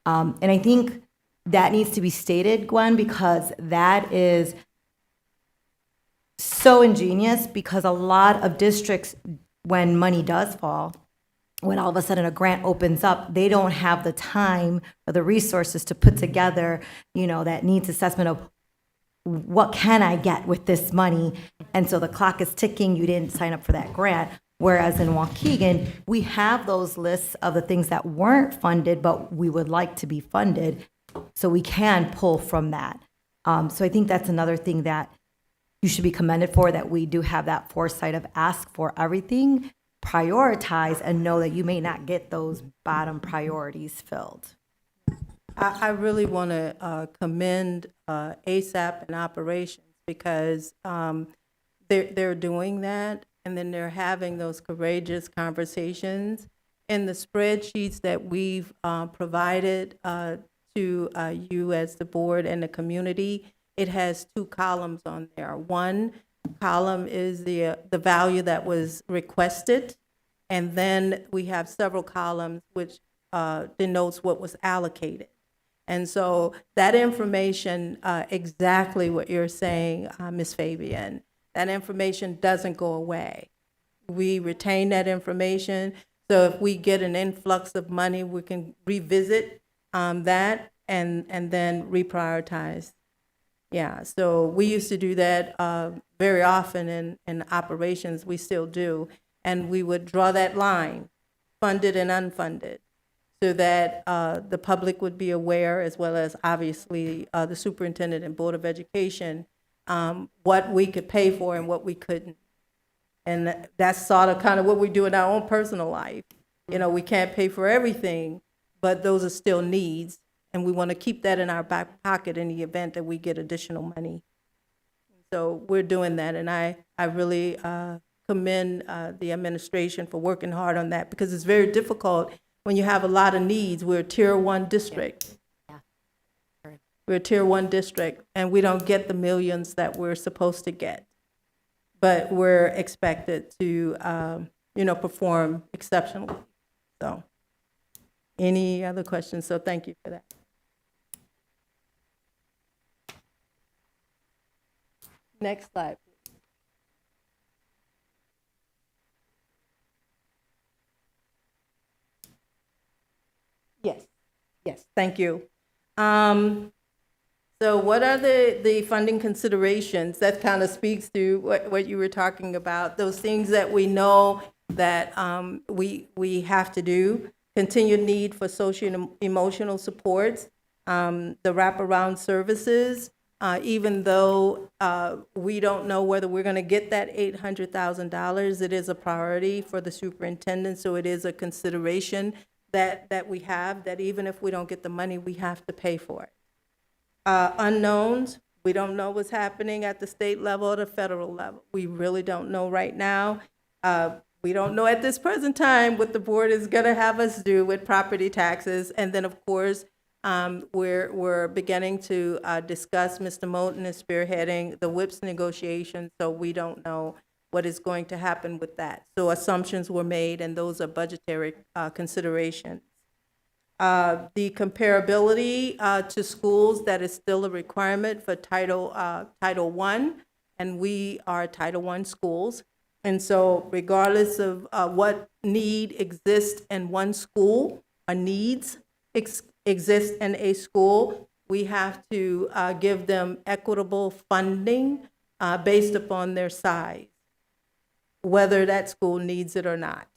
And I think that needs to be stated, Gwen, because that is so ingenious, because a lot of districts, when money does fall, when all of a sudden a grant opens up, they don't have the time or the resources to put together, that needs assessment of what can I get with this money? And so the clock is ticking, you didn't sign up for that grant. Whereas in Waukegan, we have those lists of the things that weren't funded, but we would like to be funded. So we can pull from that. So I think that's another thing that you should be commended for, that we do have that foresight of ask for everything, prioritize, and know that you may not get those bottom priorities filled. I really want to commend ASAP and operations, because they're doing that, and then they're having those courageous conversations. In the spreadsheets that we've provided to you as the board and the community, it has 2 columns on there. One column is the value that was requested, and then we have several columns which denotes what was allocated. And so that information, exactly what you're saying, Ms. Fabian, that information doesn't go away. We retain that information. So if we get an influx of money, we can revisit that and then reprioritize. Yeah, so we used to do that very often in operations. We still do. And we would draw that line, funded and unfunded, so that the public would be aware, as well as obviously the superintendent and Board of Education, what we could pay for and what we couldn't. And that's sort of kind of what we do in our own personal life. We can't pay for everything, but those are still needs. And we want to keep that in our back pocket in the event that we get additional money. So we're doing that. And I really commend the administration for working hard on that, because it's very difficult when you have a lot of needs. We're a tier 1 district. Yeah. We're a tier 1 district, and we don't get the millions that we're supposed to get. But we're expected to, perform exceptionally. So, any other questions? So thank you for that. Next slide. Yes, thank you. So what are the funding considerations? That kind of speaks to what you were talking about, those things that we know that we have to do. Continued need for social and emotional supports, the wraparound services, even though we don't know whether we're going to get that $800,000, it is a priority for the superintendent, so it is a consideration that we have, that even if we don't get the money, we have to pay for it. Unknowns, we don't know what's happening at the state level or the federal level. We really don't know right now. We don't know at this present time what the board is going to have us do with property taxes. And then, of course, we're beginning to discuss, Mr. Moulton is spearheading the WIPS negotiations, so we don't know what is going to happen with that. So assumptions were made, and those are budgetary considerations. The comparability to schools, that is still a requirement for Title I, and we are Title I schools. And so regardless of what need exists in one school, or needs exist in a school, we have to give them equitable funding based upon their size, whether that school needs it or not.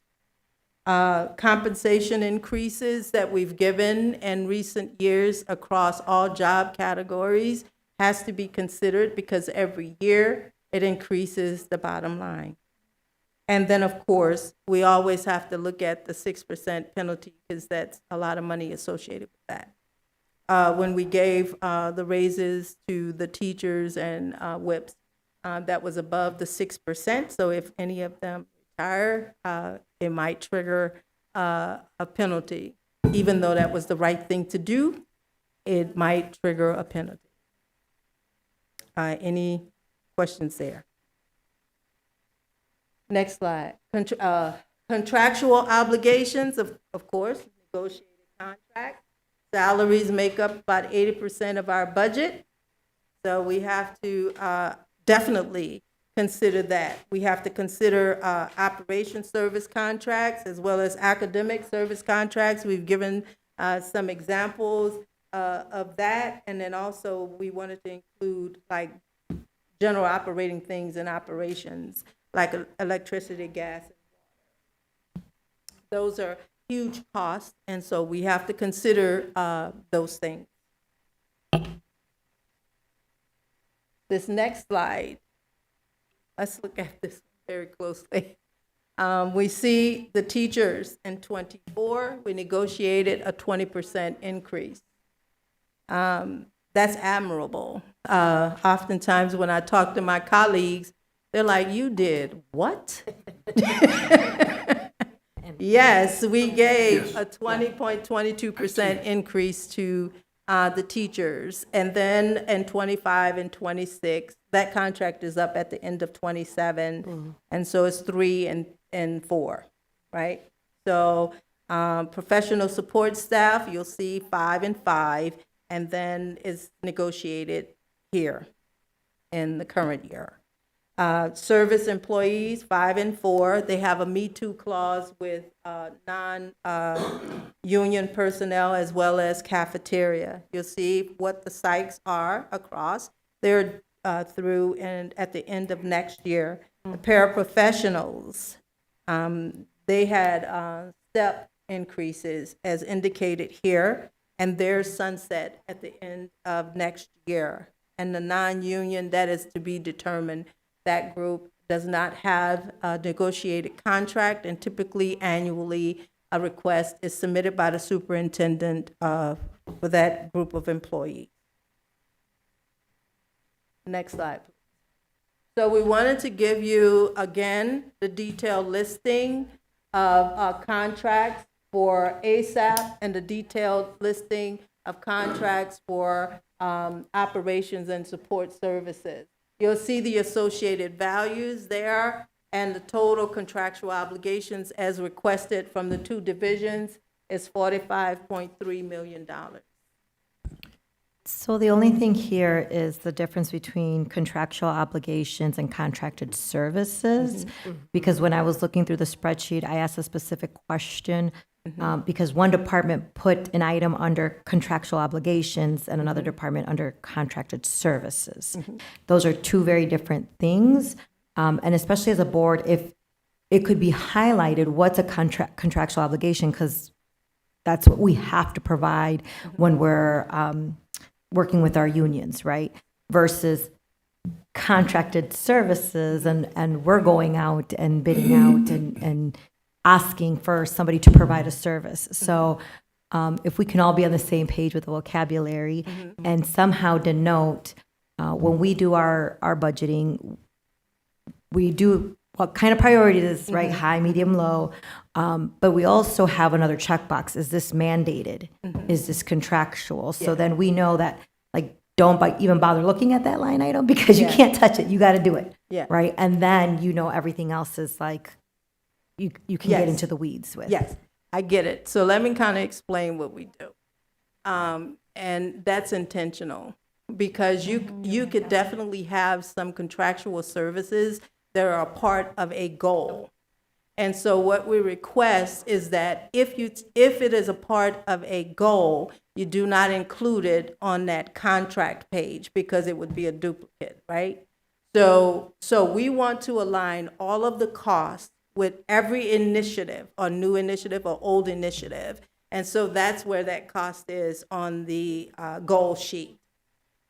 Compensation increases that we've given in recent years across all job categories has to be considered because every year it increases the bottom line. And then, of course, we always have to look at the 6% penalty because that's a lot of money associated with that. When we gave the raises to the teachers and whips, that was above the 6%. So if any of them retire, it might trigger a penalty. Even though that was the right thing to do, it might trigger a penalty. Any questions there? Next slide. Contractual obligations, of course, negotiated contract. Salaries make up about 80% of our budget. So we have to definitely consider that. We have to consider operation service contracts as well as academic service contracts. We've given some examples of that. And then also we wanted to include like general operating things in operations, like electricity, gas, and water. Those are huge costs, and so we have to consider those things. This next slide, let's look at this very closely. We see the teachers in '24, we negotiated a 20% increase. That's admirable. Oftentimes when I talk to my colleagues, they're like, you did what? Yes, we gave a 20.22% increase to the teachers. And then in 25 and 26, that contract is up at the end of 27. And so it's 3 and 4, right? So professional support staff, you'll see 5 and 5, and then is negotiated here in the current year. Service employees, 5 and 4, they have a Me Too clause with non-union personnel as well as cafeteria. You'll see what the psychs are across. They're through and at the end of next year. The paraprofessionals, they had step increases as indicated here, and they're sunset at the end of next year. And the non-union, that is to be determined. That group does not have a negotiated contract, and typically annually a request is submitted by the superintendent for that group of employees. Next slide. So we wanted to give you, again, the detailed listing of contracts for ASAP and the detailed listing of contracts for operations and support services. You'll see the associated values there and the total contractual obligations as requested from the 2 divisions is $45.3 million. So the only thing here is the difference between contractual obligations and contracted services. Because when I was looking through the spreadsheet, I asked a specific question because one department put an item under contractual obligations and another department under contracted services. Those are 2 very different things. And especially as a board, if it could be highlighted what's a contractual obligation, because that's what we have to provide when we're working with our unions, right? Versus contracted services and we're going out and bidding out and asking for somebody to provide a service. So if we can all be on the same page with the vocabulary and somehow denote when we do our budgeting, we do what kind of priorities, right? High, medium, low. But we also have another checkbox. Is this mandated? Is this contractual? So then we know that, like, don't even bother looking at that line item because you can't touch it. You got to do it. Right. And then, everything else is like, you can get into the weeds with. Yes, I get it. So let me kind of explain what we do. And that's intentional because you could definitely have some contractual services that are a part of a goal. And so what we request is that if it is a part of a goal, you do not include it on that contract page because it would be a duplicate, right? So we want to align all of the costs with every initiative, or new initiative or old initiative. And so that's where that cost is on the goal sheet.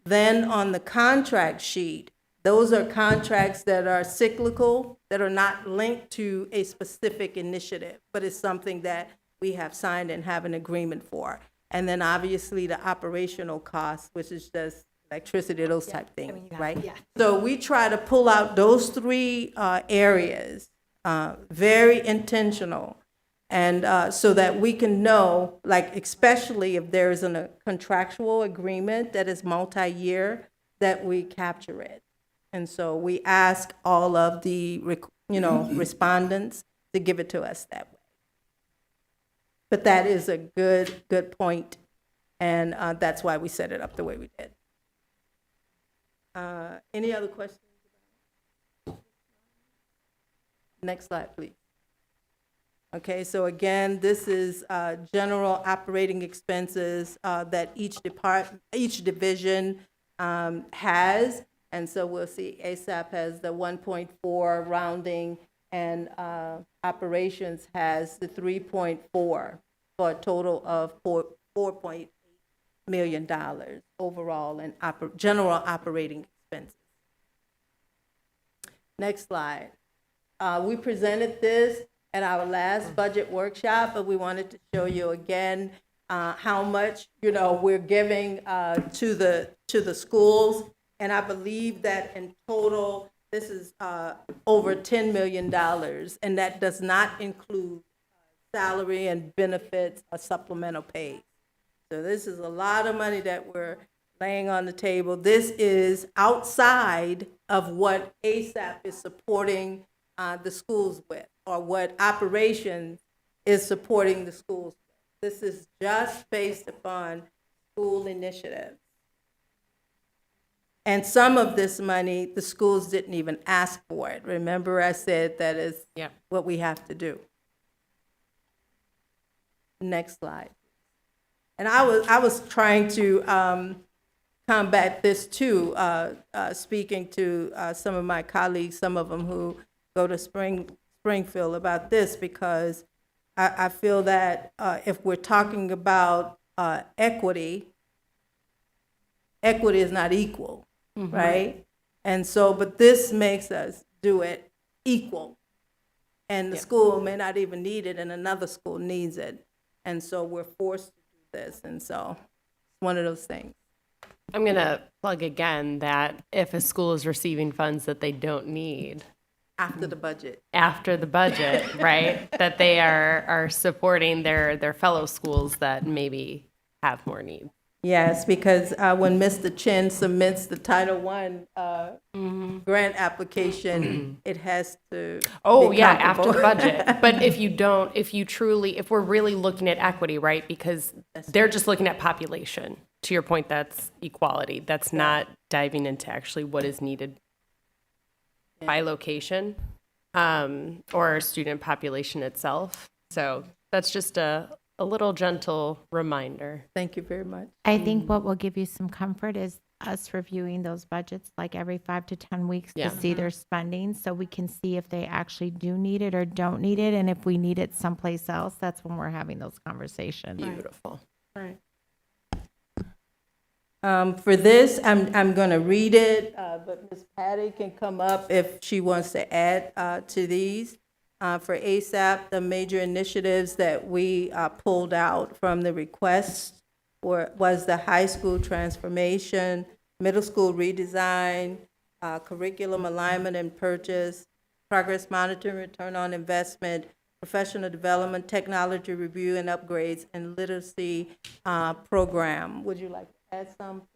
Then on the contract sheet, those are contracts that are cyclical, that are not linked to a specific initiative, but it's something that we have signed and have an agreement for. And then obviously the operational costs, which is just electricity, those type things, right? So we try to pull out those three areas, very intentional, and so that we can know, like especially if there is a contractual agreement that is multi-year, that we capture it. And so we ask all of the, respondents to give it to us that way. But that is a good point, and that's why we set it up the way we did. Any other questions? Next slide, please. Okay, so again, this is general operating expenses that each division has. And so we'll see ASAP has the 1.4 rounding, and operations has the 3.4 for a total of $4.8 million overall in general operating expenses. Next slide. We presented this at our last budget workshop, but we wanted to show you again how much we're giving to the schools. And I believe that in total, this is over $10 million, and that does not include salary and benefits or supplemental pay. So this is a lot of money that we're laying on the table. This is outside of what ASAP is supporting the schools with, or what operations is supporting the schools with. This is just based upon school initiatives. And some of this money, the schools didn't even ask for it. Remember I said that is what we have to do. Next slide. And I was trying to combat this too, speaking to some of my colleagues, some of them who go to Springfield, about this, because I feel that if we're talking about equity is not equal. Mm-hmm. Right? And so, but this makes us do it equal. And the school may not even need it, and another school needs it. And so we're forced to do this. And so it's one of those things. I'm going to plug again that if a school is receiving funds that they don't need after the budget, right, that they are supporting their fellow schools that maybe have more needs. Yes, because when Mr. Chen submits the Title I grant application, it has to be after the budget. But if we're really looking at equity, right, because they're just looking at population. To your point, that's equality. That's not diving into actually what is needed by location or student population itself. So that's just a little gentle reminder. Thank you very much. I think what will give you some comfort is us reviewing those budgets like every 5 to 10 weeks to see their spending, so we can see if they actually do need it or don't need it. And if we need it someplace else, that's when we're having those conversations. Beautiful. Right. For this, I'm going to read it, but Ms. Patty can come up if she wants to add to these. For ASAP, the major initiatives that we pulled out from the request was the high school transformation, middle school redesign, curriculum alignment and purchase, progress monitoring, return on investment, professional development, technology review and upgrades, and literacy program. Would you like to add something?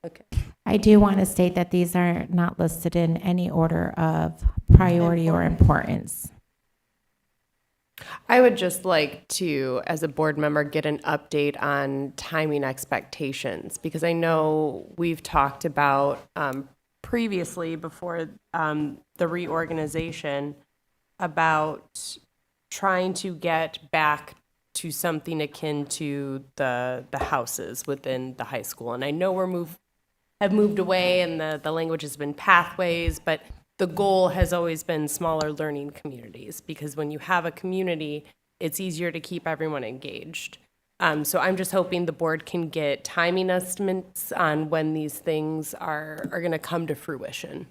Okay. I do want to state that these are not listed in any order of priority or importance. I would just like to, as a board member, get an update on timing expectations, because I know we've talked about previously before the reorganization about trying to get back to something akin to the houses within the high school. And I know have moved away and the language has been pathways, but the goal has always been smaller learning communities, because when you have a community, it's easier to keep everyone engaged. So I'm just hoping the board can get timing estimates on when these things are going to come to fruition.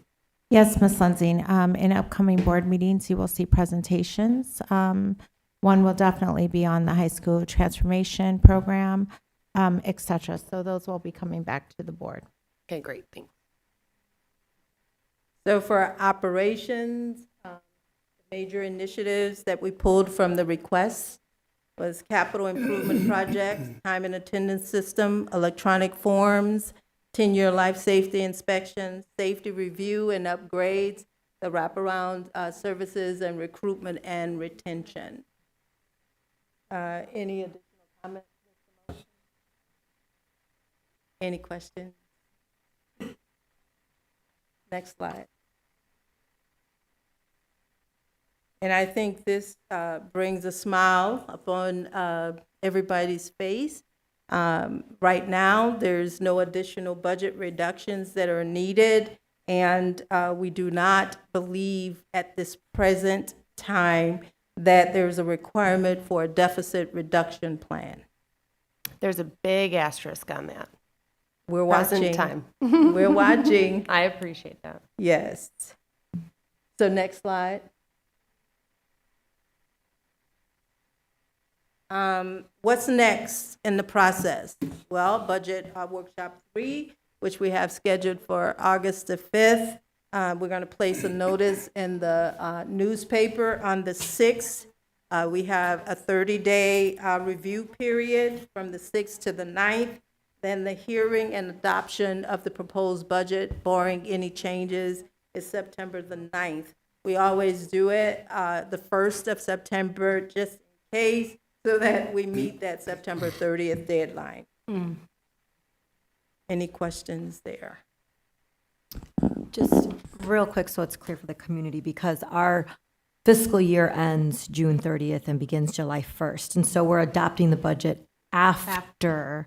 Yes, Ms. Lensing. In upcoming board meetings, you will see presentations. One will definitely be on the high school transformation program, et cetera. So those will be coming back to the board. Okay, great, thanks. So for operations, major initiatives that we pulled from the requests was capital improvement projects, time and attendance system, electronic forms, 10-year life safety inspections, safety review and upgrades, the wraparound services, and recruitment and retention. Any additional comments? Any questions? Next slide. And I think this brings a smile upon everybody's face. Right now, there's no additional budget reductions that are needed, and we do not believe at this present time that there's a requirement for a deficit reduction plan. There's a big asterisk on that. We're Present watching. time. We're watching. I appreciate that. Yes. So next slide. What's next in the process? Well, budget workshop 3, which we have scheduled for August the 5th. We're going to place a notice in the newspaper on the 6th. We have a 30-day review period from the 6th to the 9th. Then the hearing and adoption of the proposed budget, barring any changes, is September the 9th. We always do it the 1st of September, just in case, so that we meet that September 30th deadline. Any questions there? Just real quick, so it's clear for the community, because our fiscal year ends June 30th and begins July 1st. And so we're adopting the budget after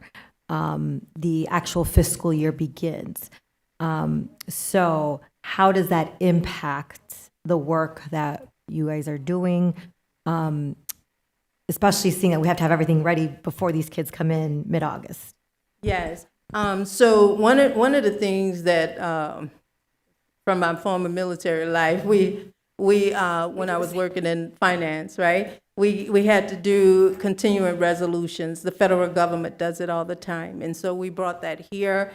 the actual fiscal year begins. So how does that impact the work that you guys are doing? Especially seeing that we have to have everything ready before these kids come in mid-August. Yes. So one of the things that from my former military life, we when I was working in finance, right? We had to do continuing resolutions. The federal government does it all the time, and so we brought that here.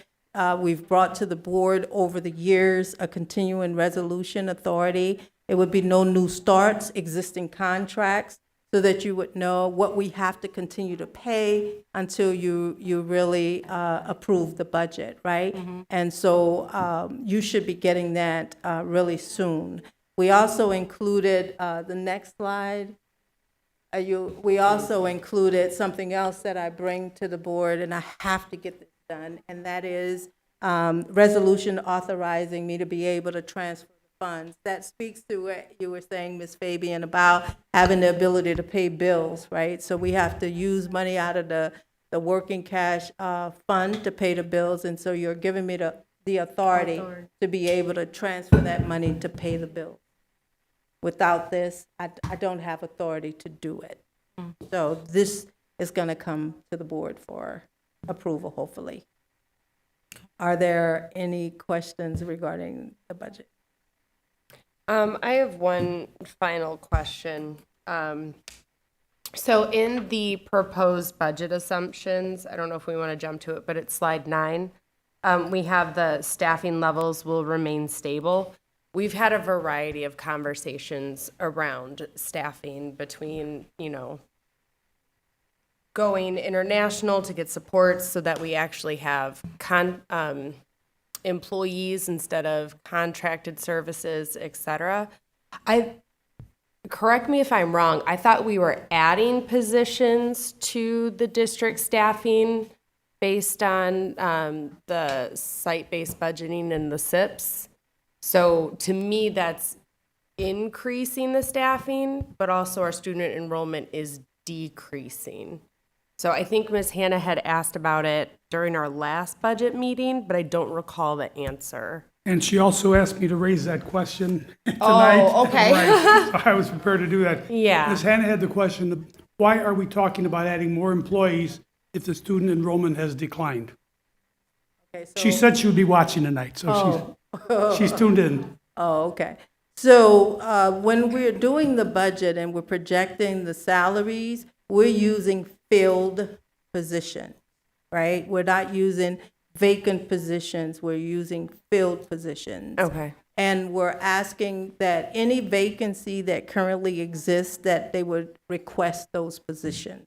We've brought to the board over the years a continuing resolution authority. It would be no new starts, existing contracts, so that you would know what we have to continue to pay until you really approve the budget, right? And so you should be getting that really soon. We also included, the next slide, we also included something else that I bring to the board, and I have to get this done, and that is resolution authorizing me to be able to transfer funds. That speaks to what you were saying, Ms. Fabian, about having the ability to pay bills, right? So we have to use money out of the working cash fund to pay the bills, and so you're giving me the authority to be able to transfer that money to pay the bill. Without this, I don't have authority to do it. So this is going to come to the board for approval, hopefully. Are there any questions regarding the budget? I have one final question. So in the proposed budget assumptions, I don't know if we want to jump to it, but it's slide 9. We have the staffing levels will remain stable. We've had a variety of conversations around staffing between, going international to get support so that we actually have employees instead of contracted services, et cetera. Correct me if I'm wrong, I thought we were adding positions to the district staffing based on the site-based budgeting and the SIPs. So to me, that's increasing the staffing, but also our student enrollment is decreasing. So I think Ms. Hannah had asked about it during our last budget meeting, but I don't recall the answer. And she also asked me to raise that question tonight. Oh, okay. Right. So I was prepared to do that. Yeah. Ms. Hannah had the question, why are we talking about adding more employees if the student enrollment has declined? Okay, She said she would be watching tonight, so she's tuned in. Oh, okay. So when we're doing the budget and we're projecting the salaries, we're using filled position, right? We're not using vacant positions, we're using filled positions. Okay. And we're asking that any vacancy that currently exists, that they would request those positions,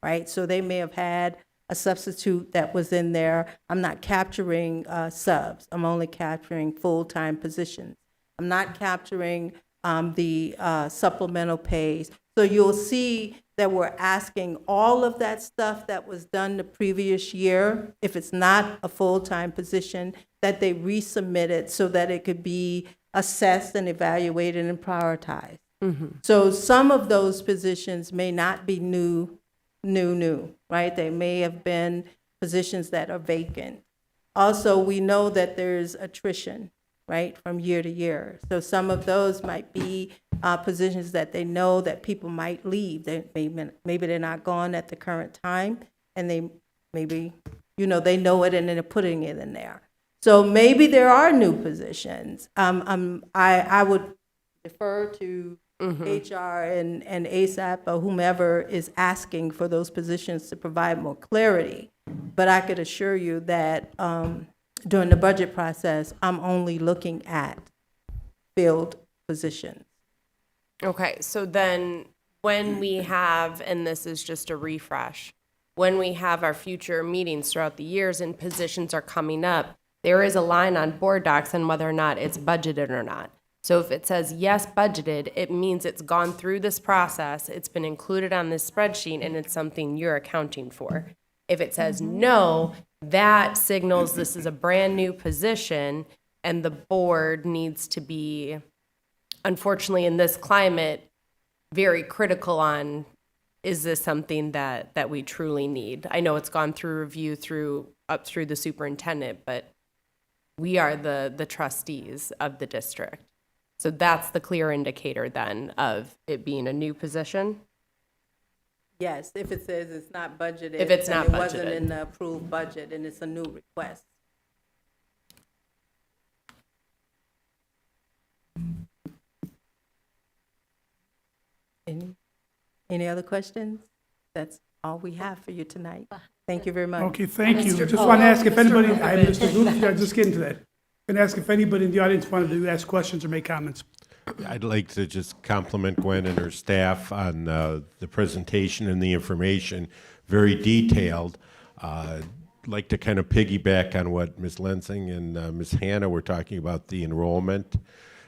right? So they may have had a substitute that was in there. I'm not capturing subs. I'm only capturing full-time positions. I'm not capturing the supplemental pays. So you'll see that we're asking all of that stuff that was done the previous year, if it's not a full-time position, that they resubmit it so that it could be assessed and evaluated and prioritized. So some of those positions may not be new, right? They may have been positions that are vacant. Also, we know that there's attrition, right, from year to year. So some of those might be positions that they know that people might leave. They maybe they're not gone at the current time, and they maybe, they know it and then they're putting it in there. So maybe there are new positions. I would defer to HR and ASAP or whomever is asking for those positions to provide more clarity. But I could assure you that during the budget process, I'm only looking at filled positions. Okay, so then when we have, and this is just a refresh, when we have our future meetings throughout the years and positions are coming up, there is a line on board docs on whether or not it's budgeted or not. So if it says yes, budgeted, it means it's gone through this process, it's been included on this spreadsheet, and it's something you're accounting for. If it says no, that signals this is a brand new position, and the board needs to be, unfortunately, in this climate, very critical on, is this something that we truly need? I know it's gone through review up through the superintendent, but we are the trustees of the district. So that's the clear indicator then of it being a new position? Yes, if it says it's not budgeted. If it's not and it wasn't budgeted. in the approved budget and it's a new request. Any other questions? That's all we have for you tonight. Thank you very much. Okay, thank you. Just want to ask if anybody, Mr. Booth, I'll just get into that. And ask if anybody in the audience wanted to ask questions or make comments. I'd like to just compliment Gwen and her staff on the presentation and the information, very detailed. I'd like to kind of piggyback on what Ms. Lensing and Ms. Hannah were talking about, the enrollment.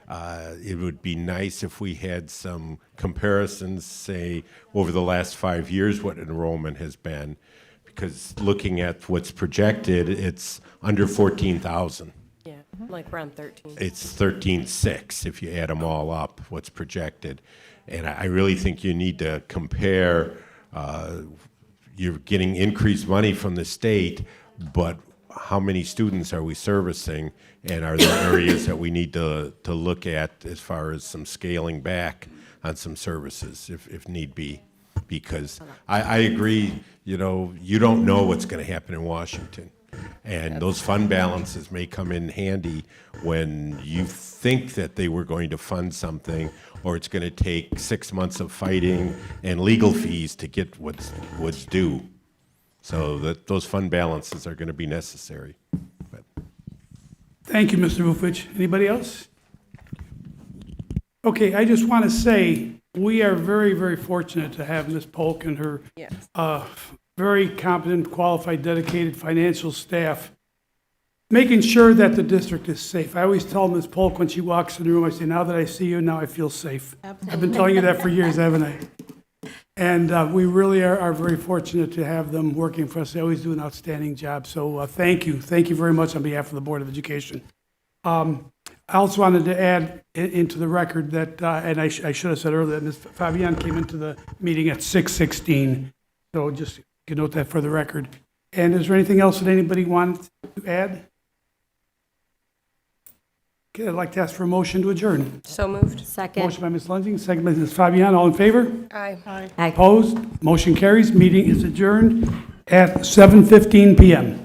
It would be nice if we had some comparisons, say, over the last 5 years, what enrollment has been. Because looking at what's projected, it's under 14,000. Yeah, like around 13. It's 13.6 if you add them all up, what's projected. And I really think you need to compare, you're getting increased money from the state, but how many students are we servicing? And are there areas that we need to look at as far as some scaling back on some services if need be? Because I agree, you don't know what's going to happen in Washington. And those fund balances may come in handy when you think that they were going to fund something, or it's going to take 6 months of fighting and legal fees to get what's due. So that those fund balances are going to be necessary. But Thank you, Mr. Vufich. Anybody else? Okay, I just want to say, we are very, very fortunate to have Ms. Polk and her Yes. very competent, qualified, dedicated financial staff, making sure that the district is safe. I always tell Ms. Polk when she walks in the room, I say, now that I see you, now I feel safe. I've been telling you that for years, haven't I? And we really are very fortunate to have them working for us. They always do an outstanding job. So thank you. Thank you very much on behalf of the Board of Education. I also wanted to add into the record that, and I should have said earlier, that Ms. Fabian came into the meeting at 6:16. So just you can note that for the record. And is there anything else that anybody wanted to add? Okay, I'd like to ask for a motion to adjourn. So moved. Second. Motion by Ms. Lenzing, second by Ms. Fabian. All in favor? Aye. Aye. Opposed? Motion carries. Meeting is adjourned at 7:15 PM.